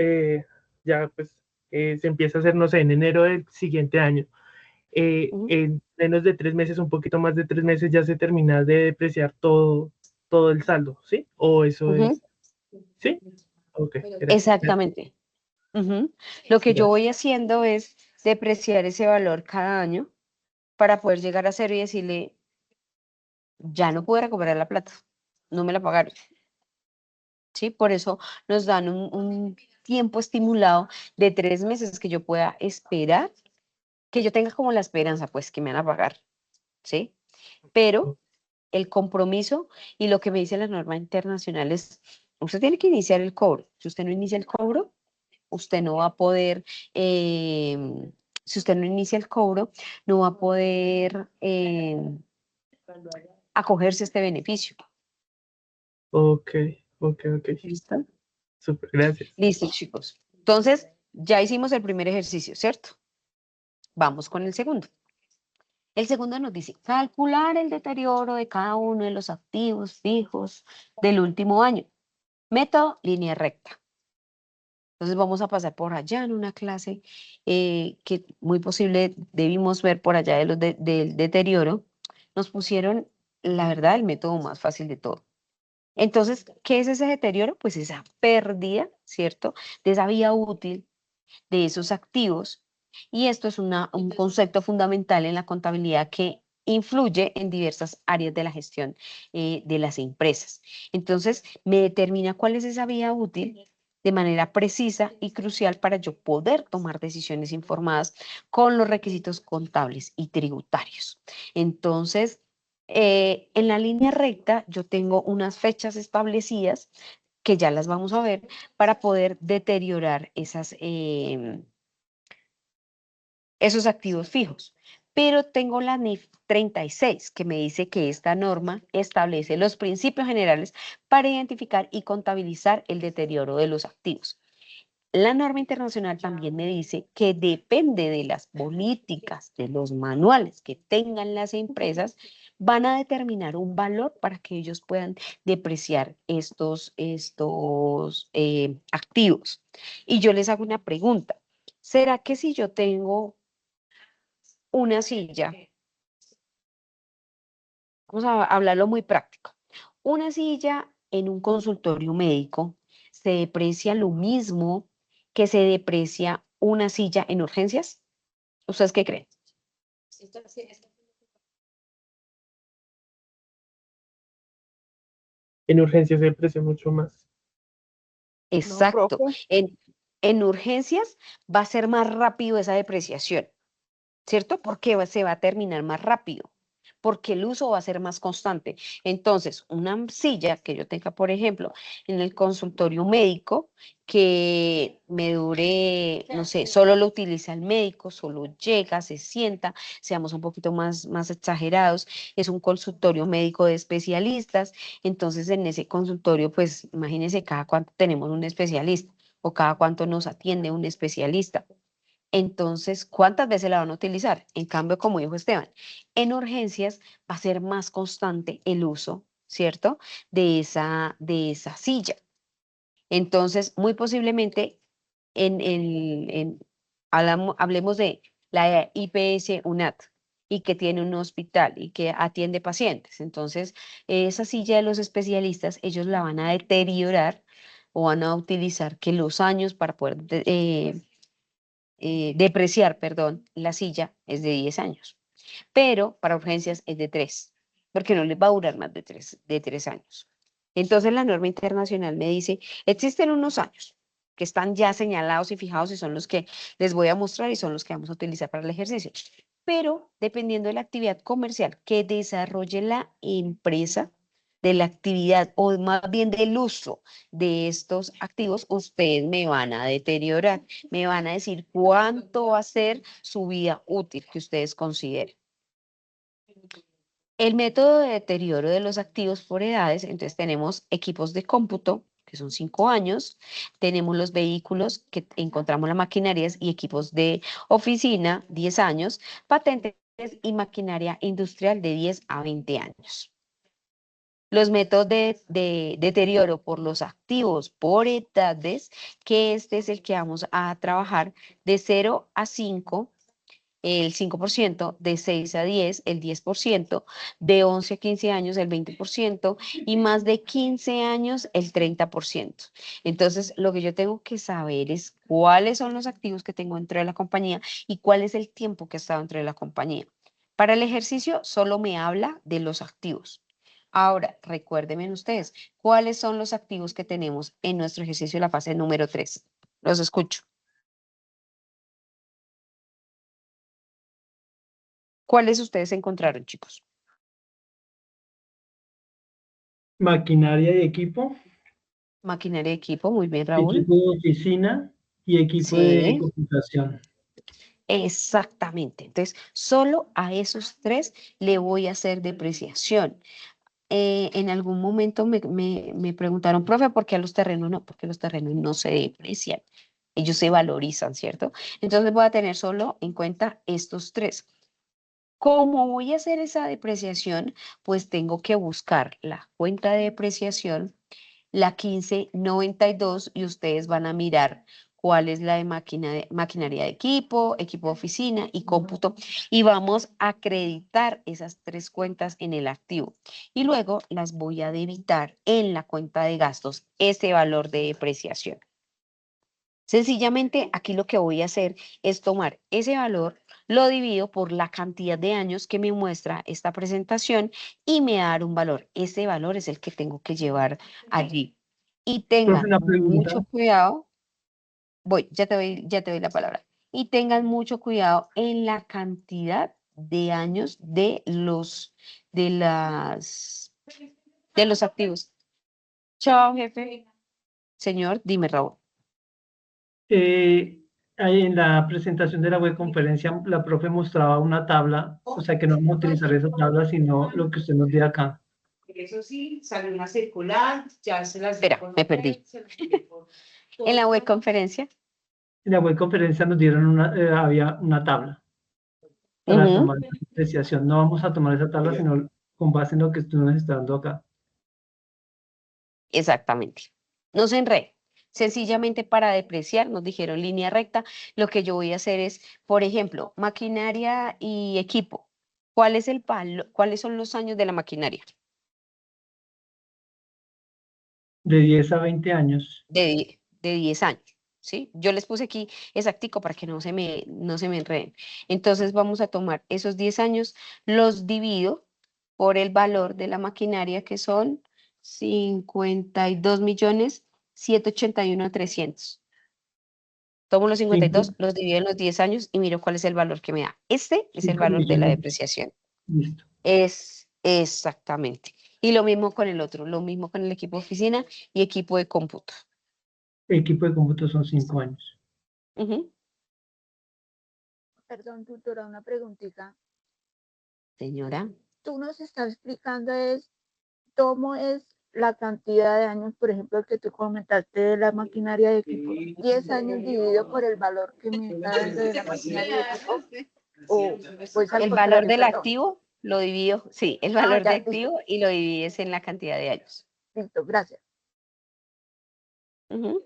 ya pues se empieza a hacer, no sé, en enero del siguiente año, Ujú. en menos de 3 meses, un poquito más de 3 meses, ya se termina de depreciar todo el saldo, ¿sí? O eso Ujú. es, ¿sí? Ok, Exactamente. Ujú. Lo que yo gracias. voy haciendo es depreciar ese valor cada año para poder llegar a cero y decirle, ya no pude recuperar la plata, no me la pagaron, ¿sí? Por eso nos dan un tiempo estimulado de 3 meses que yo pueda esperar, que yo tenga como la esperanza, pues, que me van a pagar, ¿sí? Pero el compromiso y lo que me dice la norma internacional es, usted tiene que iniciar el cobro. Si usted no inicia el cobro, usted no va a poder, si usted no inicia el cobro, no va a poder acogerse a este beneficio. Ok, ok. ¿Listo? Súper, gracias. Listo, chicos. Entonces, ya hicimos el primer ejercicio, ¿cierto? Vamos con el segundo. El segundo nos dice, calcular el deterioro de cada uno de los activos fijos del último año. Método línea recta. Entonces vamos a pasar por allá en una clase que muy posible debimos ver por allá del deterioro. Nos pusieron, la verdad, el método más fácil de todo. Entonces, ¿qué es ese deterioro? Pues esa pérdida, ¿cierto? De esa vía útil de esos activos. Y esto es un concepto fundamental en la contabilidad que influye en diversas áreas de la gestión de las empresas. Entonces, me determina cuál es esa vía útil de manera precisa y crucial para yo poder tomar decisiones informadas con los requisitos contables y tributarios. Entonces, en la línea recta yo tengo unas fechas establecidas que ya las vamos a ver para poder deteriorar esos activos fijos. Pero tengo la NIF 36 que me dice que esta norma establece los principios generales para identificar y contabilizar el deterioro de los activos. La norma internacional también me dice que depende de las políticas, de los manuales que tengan las empresas, van a determinar un valor para que ellos puedan depreciar estos activos. Y yo les hago una pregunta. ¿Será que si yo tengo una silla, vamos a hablarlo muy práctico, una silla en un consultorio médico se deprecia lo mismo que se deprecia una silla en urgencias? ¿Ustedes qué creen? En urgencias se aprecia mucho más. No, Exacto. profe. En urgencias va a ser más rápido esa depreciación, ¿cierto? Porque se va a terminar más rápido, porque el uso va a ser más constante. Entonces, una silla que yo tenga, por ejemplo, en el consultorio médico, que me dure, no sé, solo lo utiliza el médico, solo llega, se sienta, seamos un poquito más exagerados, es un consultorio médico de especialistas, entonces en ese consultorio, pues imagínense cada cuánto tenemos un especialista o cada cuánto nos atiende un especialista. Entonces, ¿cuántas veces la van a utilizar? En cambio, como dijo Esteban, en urgencias va a ser más constante el uso, ¿cierto? De esa silla. Entonces, muy posiblemente, hablemos de la IPS UNAT y que tiene un hospital y que atiende pacientes. Entonces, esa silla de los especialistas, ellos la van a deteriorar o van a utilizar que los años para poder depreciar, perdón, la silla es de 10 años, pero para urgencias es de 3, porque no les va a durar más de tres años. Entonces la norma internacional me dice, existen unos años que están ya señalados y fijados y son los que les voy a mostrar y son los que vamos a utilizar para el ejercicio. Pero dependiendo de la actividad comercial que desarrolle la empresa, de la actividad o más bien del uso de estos activos, ustedes me van a deteriorar, me van a decir cuánto va a ser su vida útil que ustedes consideren. El método de deterioro de los activos por edades, entonces tenemos equipos de cómputo, que son 5 años, tenemos los vehículos, que encontramos las maquinarias y equipos de oficina, 10 años, patentes y maquinaria industrial de 10 a 20 años. Los métodos de deterioro por los activos por edades, que este es el que vamos a trabajar de 0 a 5, el 5%, de 6 a 10, el 10%, de 11 a 15 años, el 20%, y más de 15 años, el 30%. Entonces, lo que yo tengo que saber es cuáles son los activos que tengo dentro de la compañía y cuál es el tiempo que he estado dentro de la compañía. Para el ejercicio, solo me habla de los activos. Ahora, recuérdenme ustedes, ¿cuáles son los activos que tenemos en nuestro ejercicio de la fase número 3? Los escucho. ¿Cuáles ustedes encontraron, chicos? Maquinaria y equipo, Maquinaria de equipo, muy bien, Raúl. equipo de oficina y equipo de Sí, computación. exactamente. Entonces, solo a esos tres le voy a hacer depreciación. En algún momento me preguntaron, profe, ¿por qué a los terrenos no? Porque los terrenos no se deprecian, ellos se valorizan, ¿cierto? Entonces voy a tener solo en cuenta estos tres. ¿Cómo voy a hacer esa depreciación? Pues tengo que buscar la cuenta de depreciación, la 1592, y ustedes van a mirar cuál es la de maquinaria de equipo, equipo de oficina y cómputo, y vamos a acreditar esas tres cuentas en el activo. Y luego las voy a debitar en la cuenta de gastos, ese valor de depreciación. Sencillamente, aquí lo que voy a hacer es tomar ese valor, lo divido por la cantidad de años que me muestra esta presentación y me da un valor. Ese valor es el que tengo que llevar allí. Y Profe, tengan una mucho pregunta. cuidado, ya te doy la palabra. Y tengan mucho cuidado en la cantidad de años de las, de los activos. Chao, jefe. Señor, dime, Raúl. Ahí en la presentación de la webconferencia, la profe mostraba una tabla, o sea que no vamos a utilizar esa tabla, sino lo que usted nos dio acá. Eso sí, salió una circular, ya se las... Espera, me perdí. En la webconferencia. En la webconferencia nos dieron había una tabla para Ujú, tomar la apreciación. No vamos a tomar esa tabla, sino con base en lo que usted nos está dando acá. exactamente. No se enrede. Sencillamente para depreciar, nos dijeron línea recta. Lo que yo voy a hacer es, por ejemplo, maquinaria y equipo. ¿Cuál es cuáles son los años de la maquinaria? De 10 a 20 años. De 10 años, ¿sí? Yo les puse aquí exactico para que no se me enreden. Entonces vamos a tomar esos 10 años, los divido por el valor de la maquinaria, que son 52.781.300. Tomo los 52, Cinco- los divido en los 10 años y miro cuál es el valor que me da. Este es el 5 valor de la millones. depreciación. Listo. Es exactamente. Y lo mismo con el otro, lo mismo con el equipo de oficina y equipo de cómputo. Equipo de cómputo son 5 años. Ujú. Perdón, tutora, una preguntita. Señora. Tú nos estás explicando cómo es la cantidad de años, por ejemplo, el que tú comentaste de la maquinaria de equipo. 10 años dividido por el valor que me está dando de la maquinaria de equipo. O pues al El valor contrario, del perdón. activo lo divido, sí, el valor de Ya, listo, activo y lo divides en la cantidad de años. listo, gracias. Ujú,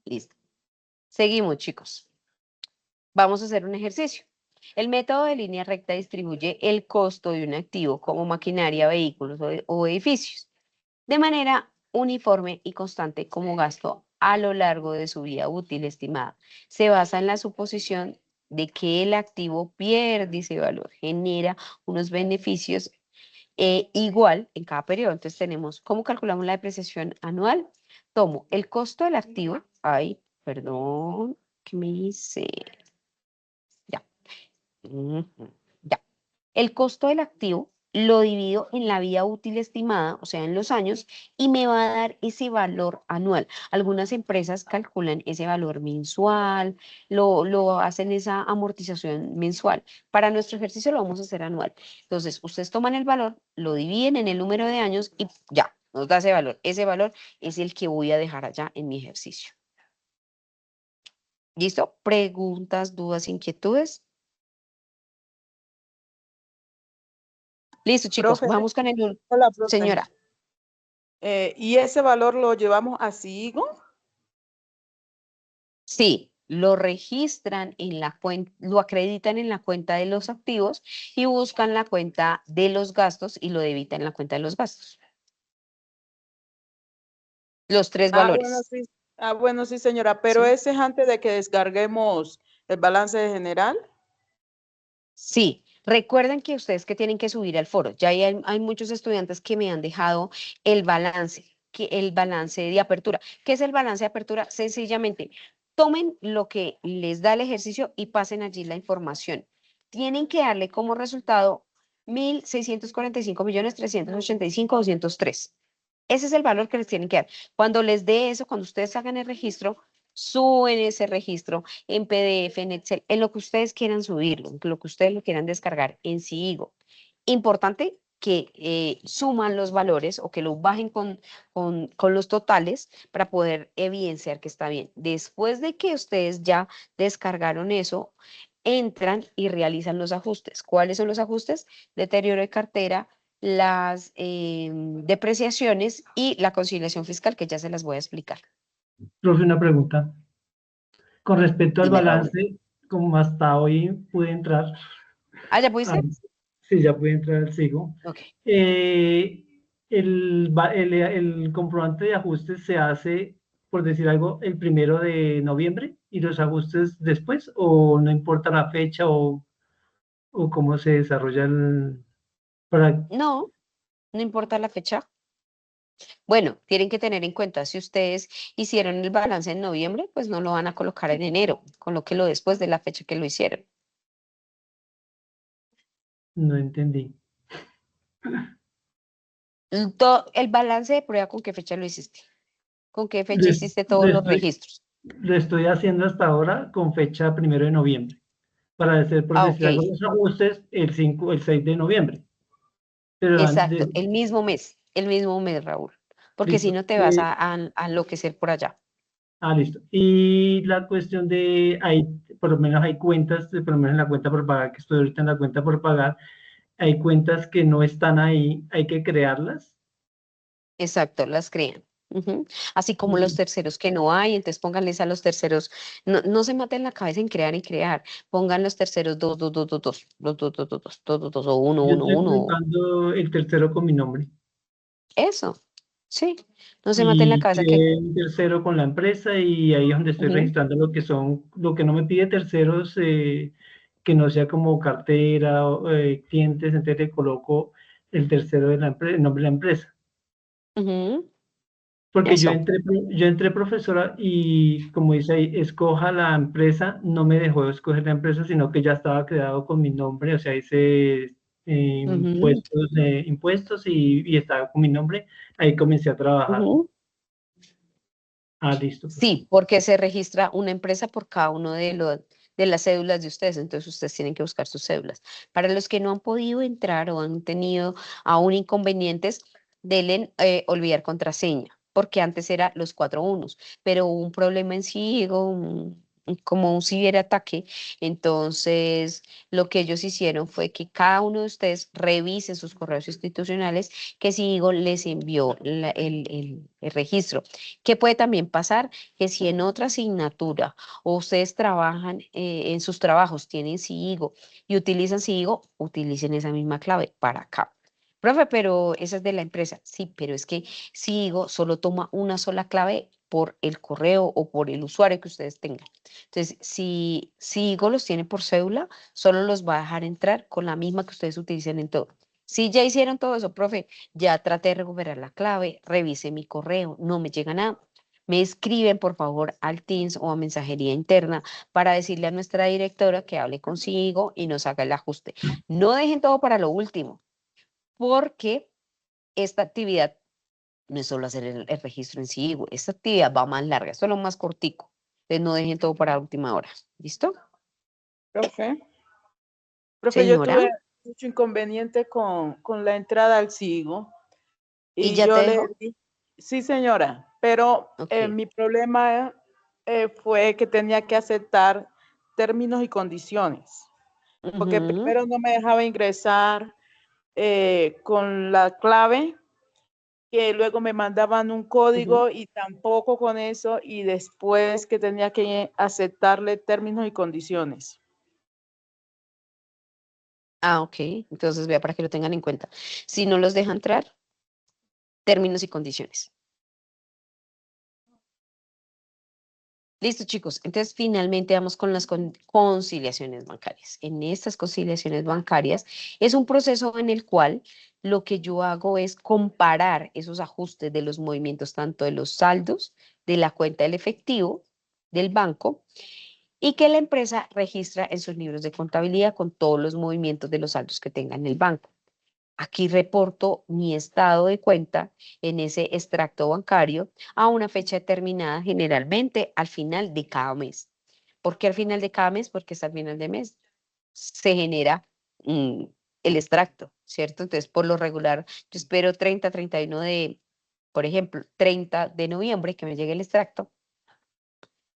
listo. Seguimos, chicos. Vamos a hacer un ejercicio. El método de línea recta distribuye el costo de un activo como maquinaria, vehículos o edificios de manera uniforme y constante como gasto a lo largo de su vida útil estimada. Se basa en la suposición de que el activo pierde ese valor, genera unos beneficios igual en cada periodo. Entonces tenemos, ¿cómo calculamos la depreciación anual? Tomo el costo del activo, ay, perdón, ¿qué me hice? Ya. Ujú, ya. El costo del activo lo divido en la vida útil estimada, o sea, en los años, y me va a dar ese valor anual. Algunas empresas calculan ese valor mensual, lo hacen esa amortización mensual. Para nuestro ejercicio lo vamos a hacer anual. Entonces, ustedes toman el valor, lo dividen en el número de años y ya, nos da ese valor. Ese valor es el que voy a dejar allá en mi ejercicio. ¿Listo? ¿Preguntas, dudas, inquietudes? Listo, chicos, Profe, vamos con el... hola, profe. Señora, ¿Y ese valor lo llevamos a SIGO? sí, lo registran en la cuenta, lo acreditan en la cuenta de los activos y buscan la cuenta de los gastos y lo debitan en la cuenta de los gastos. Los tres Bueno, valores. sí. Bueno, sí, señora, pero ¿Sí? ese es antes de que descarguemos el balance general. Sí, recuerden que ustedes que tienen que subir al foro. Ya hay muchos estudiantes que me han dejado el balance de apertura. ¿Qué es el balance de apertura? Sencillamente, tomen lo que les da el ejercicio y pasen allí la información. Tienen que darle como resultado 1.645.385.203. Ese es el valor que les tienen que dar. Cuando les dé eso, cuando ustedes hagan el registro, suben ese registro en PDF, en Excel, en lo que ustedes quieran subirlo, en lo que ustedes lo quieran descargar en Sigo. Importante que suman los valores o que lo bajen con los totales para poder evidenciar que está bien. Después de que ustedes ya descargaron eso, entran y realizan los ajustes. ¿Cuáles son los ajustes? Deterioro de cartera, las depreciaciones y la conciliación fiscal, que ya se las voy a explicar. Profe, una pregunta. Con respecto al Dime, Raúl. balance, como hasta hoy pude entrar, Ah, ¿ya ah, pudiste? sí, ya pude entrar al SIGO. Ok. El comprobante de ajustes se hace, por decir algo, el 1 de noviembre y los ajustes después, o no importa la fecha o cómo se desarrolla para, No, no importa la fecha. Bueno, tienen que tener en cuenta, si ustedes hicieron el balance en noviembre, pues no lo van a colocar en enero, colóquelo después de la fecha que lo hicieron. no entendí. El balance de prueba, ¿con qué fecha lo hiciste? ¿Con qué Lo, fecha es- hiciste lo todos los estoy, registros? lo estoy haciendo hasta ahora con fecha 1 de noviembre, para hacer, por Ah, decir ok, algo, los ajustes el 6 de noviembre. Pero exacto, antes, el mismo mes, Raúl, porque si listo. no te vas a enloquecer por allá. Listo. Y la cuestión de, por lo menos hay cuentas, por lo menos en la cuenta por pagar, que estoy ahorita en la cuenta por pagar, hay cuentas que no están ahí, hay que crearlas. Exacto, las crean. Ujú. Así como los Mm, terceros que no hay, entonces pónganles a los terceros, no se maten la cabeza en crear y crear, pongan los terceros dos, dos, dos, dos, dos, dos, dos, dos, dos, dos, dos, dos, o uno, Yo uno, estoy uno. colocando el tercero con mi nombre Eso, sí, no se maten la y cabeza que... creé un tercero con la empresa y ahí es donde estoy Ujú, registrando lo que no me pide terceros, que no sea como cartera o clientes, entonces le coloco el tercero de la empresa, el nombre de la empresa. ujú, Porque eso. yo entré profesora y como dice ahí, escoja la empresa, no me dejó escoger la empresa, sino que ya estaba creado con mi nombre, o sea, hice Ujú, impuestos y estaba con mi nombre, ahí comencé a trabajar. ujú. Listo, profe. Sí, porque se registra una empresa por cada uno de las cédulas de ustedes, entonces ustedes tienen que buscar sus cédulas. Para los que no han podido entrar o han tenido aún inconvenientes, denle olvidar contraseña, porque antes era los 4 unos, pero hubo un problema en Sigo, como un ciberataque, entonces lo que ellos hicieron fue que cada uno de ustedes revise sus correos institucionales que Sigo les envió el registro. ¿Qué puede también pasar? Que si en otra asignatura o ustedes trabajan en sus trabajos, tienen SIGO y utilizan SIGO, utilicen esa misma clave para acá. Profe, pero esa es de la empresa. Sí, pero es que SIGO solo toma una sola clave por el correo o por el usuario que ustedes tengan. Entonces, si SIGO los tiene por cédula, solo los va a dejar entrar con la misma que ustedes utilicen en todo. Si ya hicieron todo eso, profe, ya traté de recuperar la clave, revisé mi correo, no me llega nada. Me escriben, por favor, al Teams o a mensajería interna para decirle a nuestra directora que hable consigo y nos haga el ajuste. No dejen todo para lo último, porque esta actividad no es solo hacer el registro en sí, esta actividad va más larga, esto es lo más cortico. Entonces no dejen todo para la última hora. ¿Listo? Profe. Profe, yo Señora, tuve mucho inconveniente con la entrada al SIGO ¿y y ya te yo le dejo? di, sí señora, pero Ok. mi problema fue que tenía que aceptar términos y condiciones, porque Ujú, primero no me dejaba ingresar con la clave, que luego me mandaban un código y tampoco con eso, y después que tenía que aceptarle términos y condiciones. Ah, ok. Entonces, vea para que lo tengan en cuenta. Si no los deja entrar, términos y condiciones. Listo, chicos. Entonces, finalmente vamos con las conciliaciones bancarias. En estas conciliaciones bancarias es un proceso en el cual lo que yo hago es comparar esos ajustes de los movimientos, tanto de los saldos, de la cuenta del efectivo, del banco, y que la empresa registra en sus libros de contabilidad con todos los movimientos de los saldos que tenga en el banco. Aquí reporto mi estado de cuenta en ese extracto bancario a una fecha determinada, generalmente al final de cada mes. ¿Por qué al final de cada mes? Porque es al final de mes. Se genera el extracto, ¿cierto? Entonces, por lo regular, yo espero 30, 31 de, por ejemplo, 30 de noviembre que me llegue el extracto.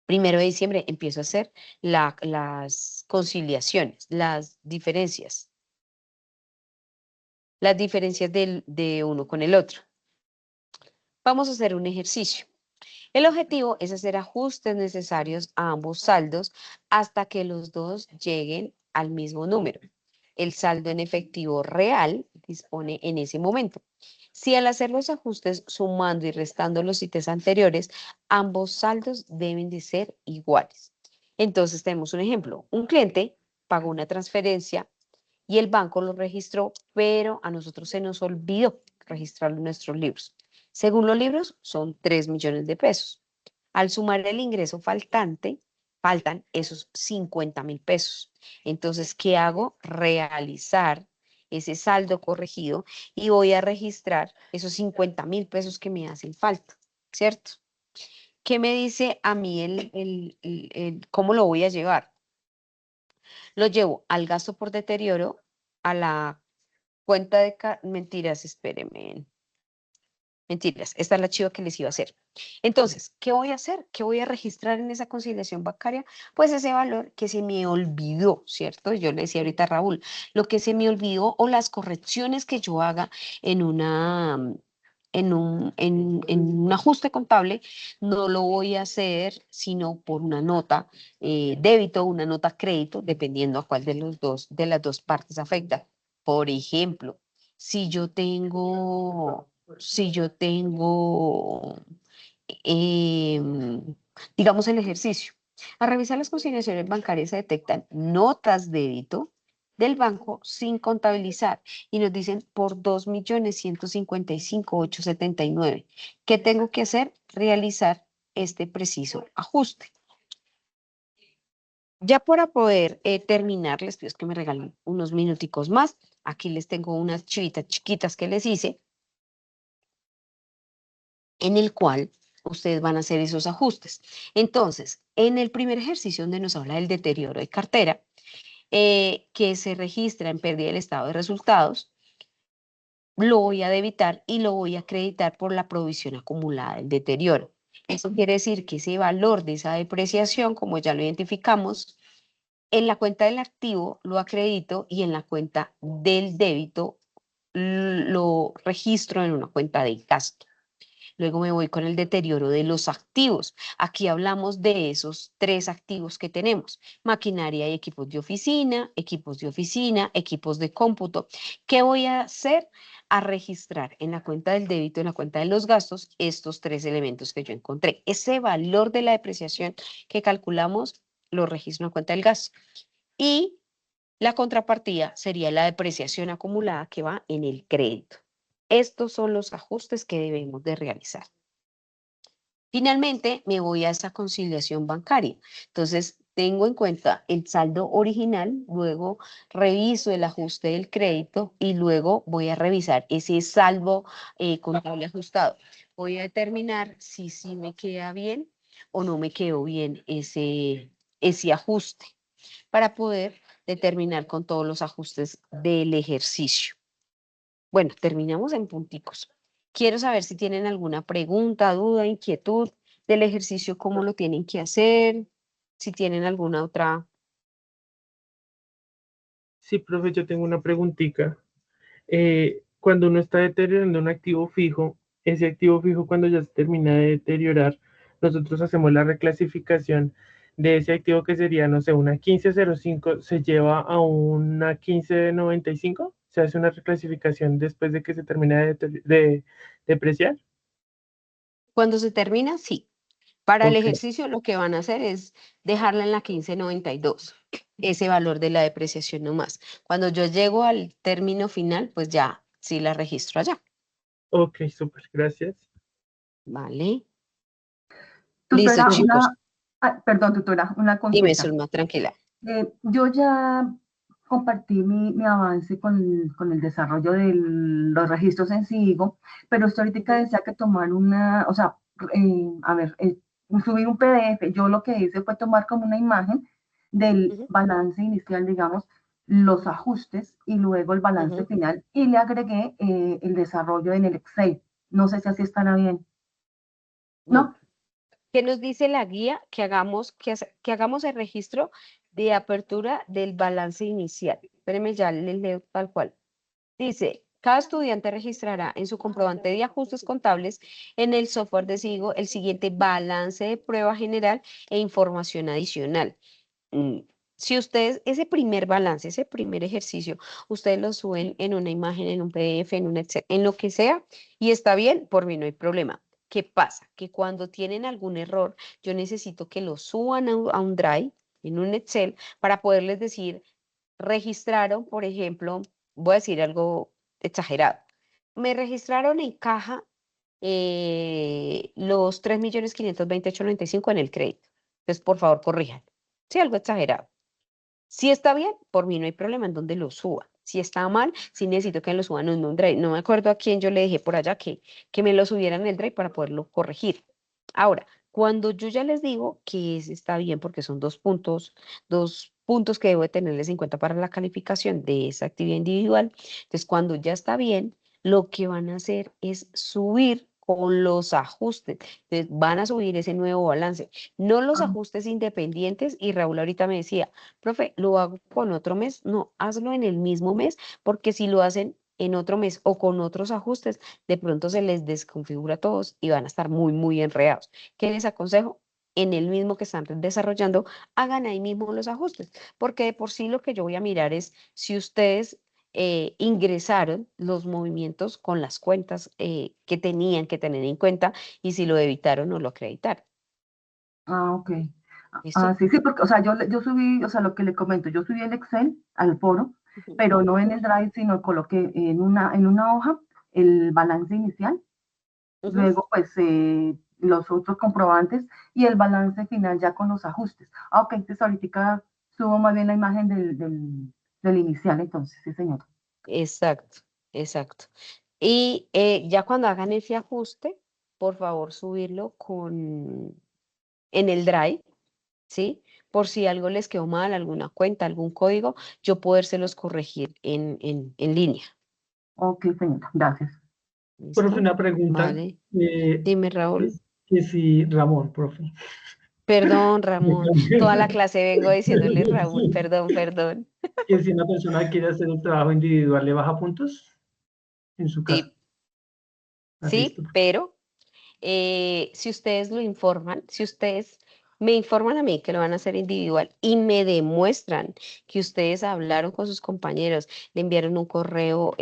1 de diciembre empiezo a hacer las conciliaciones, las diferencias de uno con el otro. Vamos a hacer un ejercicio. El objetivo es hacer ajustes necesarios a ambos saldos hasta que los dos lleguen al mismo número. El saldo en efectivo real dispone en ese momento. Si al hacer los ajustes sumando y restando los ítems anteriores, ambos saldos deben de ser iguales. Entonces tenemos un ejemplo. Un cliente pagó una transferencia y el banco lo registró, pero a nosotros se nos olvidó registrarlo en nuestros libros. Según los libros, son 3 millones de pesos. Al sumar el ingreso faltante, faltan esos 50.000 pesos. Entonces, ¿qué hago? Realizar ese saldo corregido y voy a registrar esos 50.000 pesos que me hacen falta, ¿cierto? ¿Qué me dice a mí cómo lo voy a llevar? Lo llevo al gasto por deterioro, a la cuenta de... Mentiras, espérenme. Mentiras, esta es la chiva que les iba a hacer. Entonces, ¿qué voy a hacer? ¿Qué voy a registrar en esa conciliación bancaria? Pues ese valor que se me olvidó, ¿cierto? Yo le decía ahorita a Raúl, lo que se me olvidó o las correcciones que yo haga en un ajuste contable, no lo voy a hacer sino por una nota débito o una nota crédito, dependiendo a cuál de las dos partes afecta. Por ejemplo, si yo tengo em, digamos el ejercicio. Al revisar las consignaciones bancarias se detectan notas de débito del banco sin contabilizar y nos dicen por 2.155.879. ¿Qué tengo que hacer? Realizar este preciso ajuste. Ya para poder terminar, les pido que me regalen unos minuticos más. Aquí les tengo unas chivitas chiquitas que les hice, en el cual ustedes van a hacer esos ajustes. Entonces, en el primer ejercicio donde nos habla del deterioro de cartera, que se registra en pérdida del estado de resultados, lo voy a debitar y lo voy a acreditar por la provisión acumulada del deterioro. Eso quiere decir que ese valor de esa depreciación, como ya lo identificamos, en la cuenta del activo lo acredito y en la cuenta del débito lo registro en una cuenta de gasto. Luego me voy con el deterioro de los activos. Aquí hablamos de esos 3 activos que tenemos: maquinaria y equipos de oficina, equipos de cómputo. ¿Qué voy a hacer? A registrar en la cuenta del débito, en la cuenta de los gastos, estos 3 elementos que yo encontré. Ese valor de la depreciación que calculamos lo registro en la cuenta del gasto. Y la contrapartida sería la depreciación acumulada que va en el crédito. Estos son los ajustes que debemos de realizar. Finalmente, me voy a esa conciliación bancaria. Entonces, tengo en cuenta el saldo original, luego reviso el ajuste del crédito y luego voy a revisar ese saldo contable ajustado. Voy a determinar si me queda bien o no me quedó bien ese ajuste para poder determinar con todos los ajustes del ejercicio. Bueno, terminamos en punticos. Quiero saber si tienen alguna pregunta, duda, inquietud del ejercicio, cómo lo tienen que hacer, si tienen alguna otra. Sí, profe, yo tengo una preguntita. cuando uno está deteriorando un activo fijo, ese activo fijo cuando ya se termina de deteriorar, nosotros hacemos la reclasificación de ese activo que sería, no sé, una 1505, se lleva a una 1595, se hace una reclasificación después de que se termina de depreciar. Cuando se termina, sí. Para el Ok, ejercicio lo que van a hacer es dejarla en la 1592, ese valor de la depreciación nomás. Cuando yo llego al término final, pues ya sí la registro allá. ok, súper, gracias. ¿Vale? Listo, Tutora, chicos. perdón, tutora, una Dime, consulta. Zulma, tranquila. Yo ya compartí mi avance con el desarrollo de los registros en SIGO, pero usted ahorita decía que tomar o sea, subir un PDF. Yo lo que hice fue tomar como una imagen del Ujú, balance inicial, digamos, los ajustes y luego el balance ujú. final y le agregué el desarrollo en el Excel. No sé si así estará bien. Bueno, ¿No? ¿qué nos dice la guía? Que hagamos el registro de apertura del balance inicial. Espérenme, ya les leo tal cual. Dice, cada estudiante registrará en su comprobante de ajustes contables en el software de SIGO el siguiente balance de prueba general e información adicional. Mm, Si ustedes, ese primer balance, ese primer ejercicio, ustedes lo suben en una imagen, en un PDF, en un Excel, en lo que sea, y está bien, por mí no hay problema. ¿Qué pasa? Que cuando tienen algún error, yo necesito que lo suban a un Drive, en un Excel, para poderles decir, registraron, por ejemplo, voy a decir algo exagerado, me registraron en caja los 3.528.095 en el crédito. Entonces, por favor, corrijan. Sí, algo exagerado. Si está bien, por mí no hay problema en donde lo suba. Si está mal, sí necesito que lo suban en un Drive. No me acuerdo a quién yo le dejé por allá que me lo subieran en el Drive para poderlo corregir. Ahora, cuando yo ya les digo que está bien, porque son dos puntos que debo de tenerles en cuenta para la calificación de esa actividad individual, entonces cuando ya está bien, lo que van a hacer es subir con los ajustes. Entonces van a subir ese nuevo balance, no los Ah, ajustes independientes. Y Raúl ahorita me decía, profe, ¿lo hago con otro mes? No, hazlo en el mismo mes, porque si lo hacen en otro mes o con otros ajustes, de pronto se les desconfigura a todos y van a estar muy, muy enredados. ¿Qué les aconsejo? En el mismo que están desarrollando, hagan ahí mismo los ajustes, porque de por sí lo que yo voy a mirar es si ustedes ingresaron los movimientos con las cuentas que tenían que tener en cuenta y si lo evitaron o lo acreditaron. ok. ¿Listo? Sí, sí, porque, o sea, yo subí, o sea, lo que le comento, yo subí el Excel al foro, Ujú, pero no en el ujú, Drive, sino coloqué en una hoja el balance inicial, ujú. luego pues los otros comprobantes y el balance final ya con los ajustes. Ok, entonces ahorita subo más bien la imagen del inicial, entonces, sí, señor. Exacto, exacto. Y ya cuando hagan ese ajuste, por favor, subirlo en el Drive, ¿sí? Por si algo les quedó mal, alguna cuenta, algún código, yo podérselos corregir en línea. Ok, señora, gracias. Profe, ¿Listo? una pregunta. Vale. eh, Dime, que, Raúl. que si, Ramón, profe. Perdón, Ramón. Toda la clase vengo diciéndole Raúl, Sí, perdón, perdón. que si una persona quiere hacer el trabajo individual, ¿le baja puntos? En su caso. Sí, Ah, listo. sí, pero si ustedes lo informan, si ustedes me informan a mí que lo van a hacer individual y me demuestran que ustedes hablaron con sus compañeros, le enviaron un correo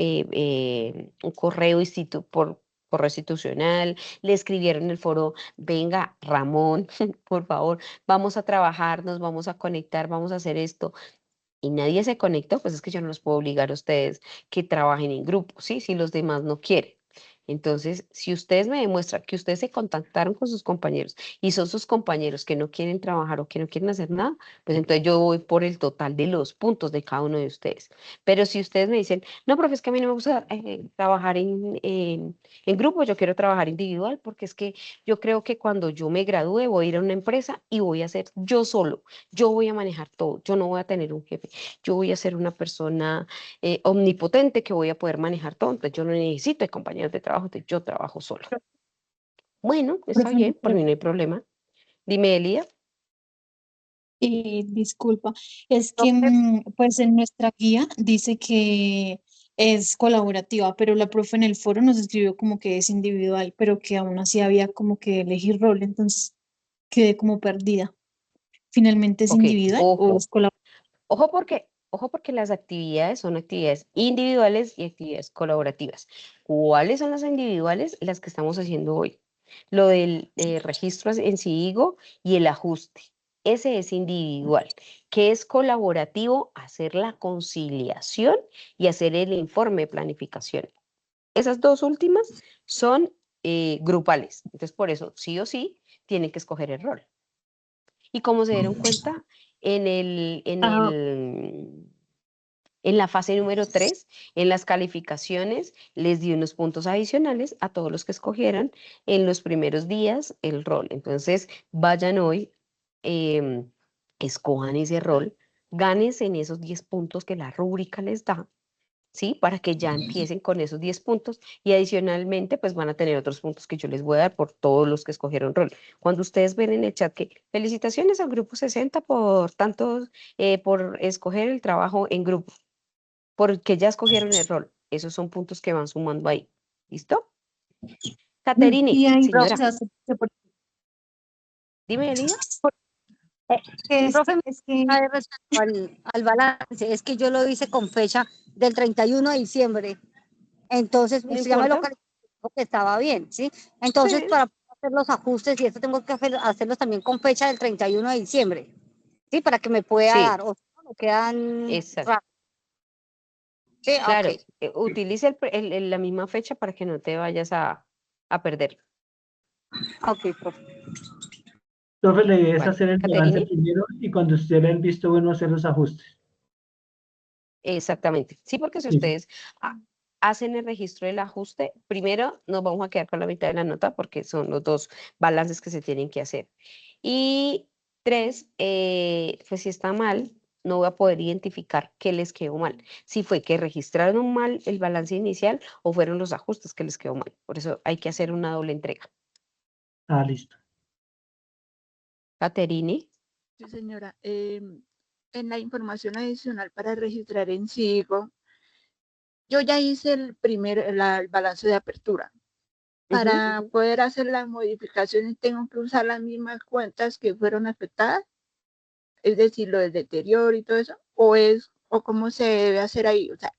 por correo institucional, le escribieron en el foro, venga, Ramón, por favor, vamos a trabajar, nos vamos a conectar, vamos a hacer esto. Y nadie se conectó, pues es que yo no los puedo obligar a ustedes que trabajen en grupo, ¿sí? Si los demás no quieren. Entonces, si ustedes me demuestran que ustedes se contactaron con sus compañeros y son sus compañeros que no quieren trabajar o que no quieren hacer nada, pues entonces yo voy por el total de los puntos de cada uno de ustedes. Pero si ustedes me dicen, no, profe, es que a mí no me gusta trabajar en grupo, yo quiero trabajar individual, porque es que yo creo que cuando yo me gradúe voy a ir a una empresa y voy a ser yo solo, yo voy a manejar todo, yo no voy a tener un jefe, yo voy a ser una persona omnipotente que voy a poder manejar todo, entonces yo no necesito de compañeros de trabajo, entonces yo trabajo solo. Bueno, está Profe, bien, por mí no hay problema. Dime, Elía. disculpa, es que pues en nuestra guía dice que es colaborativa, pero la profe en el foro nos escribió como que es individual, pero que aún así había como que elegir rol, entonces quedé como perdida. ¿Finalmente es Ok, individual o es colaborativa? ojo porque las actividades son actividades individuales y actividades colaborativas. ¿Cuáles son las individuales? Las que estamos haciendo hoy. Lo del registro en SIGO y el ajuste. Ese es individual. ¿Qué es colaborativo? Hacer la conciliación y hacer el informe de planificación. Esas dos últimas son grupales. Entonces, por eso, sí o sí, tienen que escoger el rol. Y como se dieron cuenta, en Ah, en la fase número 3, en las calificaciones, les di unos puntos adicionales a todos los que escogieran en los primeros días el rol. Entonces, vayan hoy, escojan ese rol, gánense en esos 10 puntos que la rúbrica les da, ¿sí? Para que ya empiecen con esos 10 puntos y adicionalmente pues van a tener otros puntos que yo les voy a dar por todos los que escogieron rol. Cuando ustedes ven en el chat que felicitaciones al grupo 60 por tantos, por escoger el trabajo en grupo, porque ya escogieron el rol, esos son puntos que van sumando ahí. ¿Listo? Caterine, y ahí señora, se hace- dime, Elida. Profe, es que respecto al balance, es que yo lo hice con fecha del 31 de diciembre. Entonces, No usted ya me lo importa. calificó que estaba bien, ¿sí? Entonces, Sí. para hacer los ajustes y esto tengo que hacerlos también con fecha del 31 de diciembre, ¿sí? Para que me pueda Sí, dar, o si no, me quedan exacto. raros. Sí, ok. Claro, utilice la misma fecha para que no te vayas a perder. Ok, profe. Profe, la idea es Vale. hacer el balance Caterine. primero y cuando usted vea el visto bueno hacer los ajustes. Exactamente. Sí, porque si Listo. ustedes hacen el registro del ajuste, primero nos vamos a quedar con la mitad de la nota porque son los dos balances que se tienen que hacer. Y tres, pues si está mal, no voy a poder identificar qué les quedó mal. Si fue que registraron mal el balance inicial o fueron los ajustes que les quedó mal. Por eso hay que hacer una doble entrega. Ah, listo. Caterine. Sí, señora. En la información adicional para registrar en SIGO, yo ya hice el balance de apertura. Para poder hacer las modificaciones, tengo que usar las mismas cuentas que fueron afectadas, es decir, lo del deterioro y todo eso, o cómo se debe hacer ahí. O sea,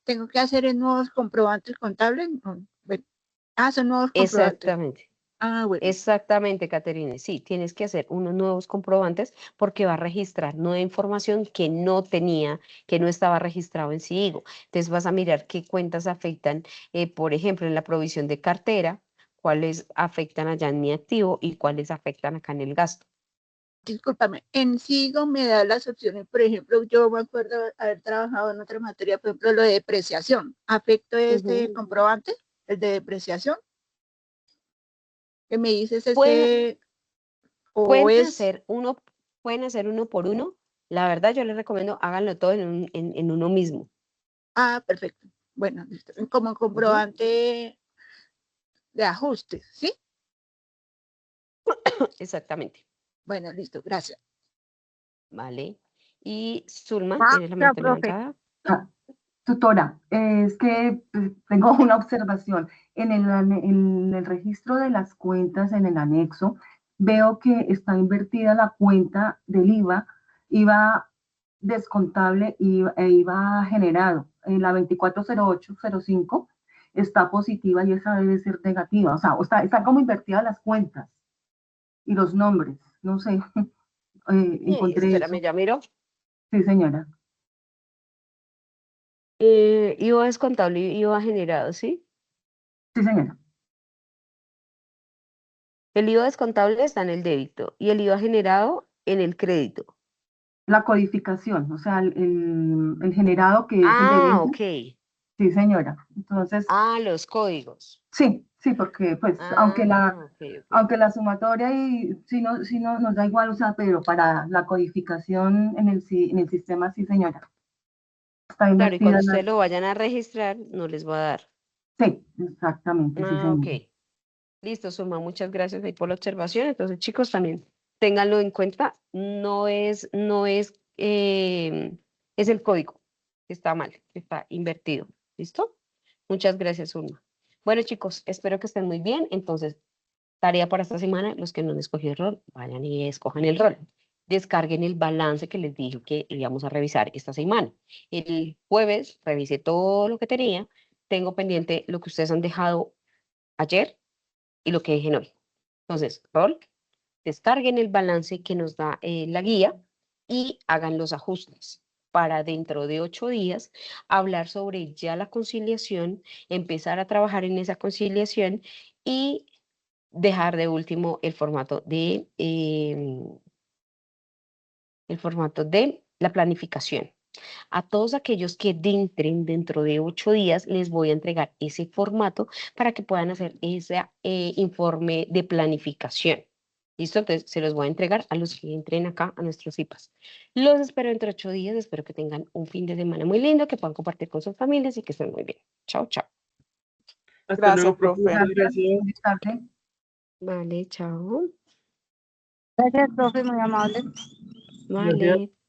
tengo que hacer en nuevos comprobantes contables. Bueno, son nuevos comprobantes. Exactamente. Bueno. Exactamente, Caterine. Sí, tienes que hacer unos nuevos comprobantes porque va a registrar nueva información que no tenía, que no estaba registrado en SIGO. Entonces vas a mirar qué cuentas afectan, por ejemplo, en la provisión de cartera, cuáles afectan allá en mi activo y cuáles afectan acá en el gasto. Discúlpame, en SIGO me da las opciones, por ejemplo, yo me acuerdo haber trabajado en otra materia, por ejemplo, lo de depreciación. ¿Afecto este comprobante, el de depreciación? ¿Qué me dices Pueden, ese o pueden es? hacer uno, pueden hacer uno por uno. La verdad, yo les recomiendo háganlo todo en uno mismo. Perfecto. Bueno, listo. Como comprobante de ajustes, ¿sí? Exactamente. Bueno, listo, gracias. Vale. Y Zulma tiene la mano profe. levantada. Tutora, es que tengo una observación. En el registro de las cuentas, en el anexo, veo que está invertida la cuenta del IVA descontable e IVA generado. En la 240805 está positiva y esa debe ser negativa. O sea, están como invertidas las cuentas y los nombres. No sé, encontré Espérame, eso. ya miro. Sí, señora. IVA descontable y IVA generado, ¿sí? Sí, señora. El IVA descontable está en el débito y el IVA generado en el crédito. La codificación, o sea, el generado que es el de venta. Ok. Sí, señora. Entonces, Los códigos. sí, porque pues aunque la sumatoria y si no nos da igual, o sea, pero para la codificación en el sistema, sí, señora. Está Claro, y invertida cuando en ustedes lo vayan a registrar, no les va a dar. Sí, exactamente, sí, Ok. señora. Listo, Suma, muchas gracias ahí por la observación. Entonces, chicos, también ténganlo en cuenta. Es el código que está mal, que está invertido. ¿Listo? Muchas gracias, Ulma. Bueno, chicos, espero que estén muy bien. Entonces, tarea para esta semana, los que no han escogido el rol, vayan y escojan el rol. Descarguen el balance que les dije que íbamos a revisar esta semana. El jueves revisé todo lo que tenía. Tengo pendiente lo que ustedes han dejado ayer y lo que dejen hoy. Entonces, rol, descarguen el balance que nos da la guía y hagan los ajustes para dentro de 8 días hablar sobre ya la conciliación, empezar a trabajar en esa conciliación y dejar de último el formato de la planificación. A todos aquellos que entren dentro de 8 días, les voy a entregar ese formato para que puedan hacer ese informe de planificación. ¿Listo? Entonces, se los voy a entregar a los que entren acá a nuestros IPAs. Los espero dentro de 8 días. Espero que tengan un fin de semana muy lindo, que puedan compartir con sus familias y que estén muy bien. Chao, chao. Hasta Gracias, luego, profe. profe. Muchas gracias. Buenas tardes. Vale, chao. Gracias, profe, muy amable. Vale.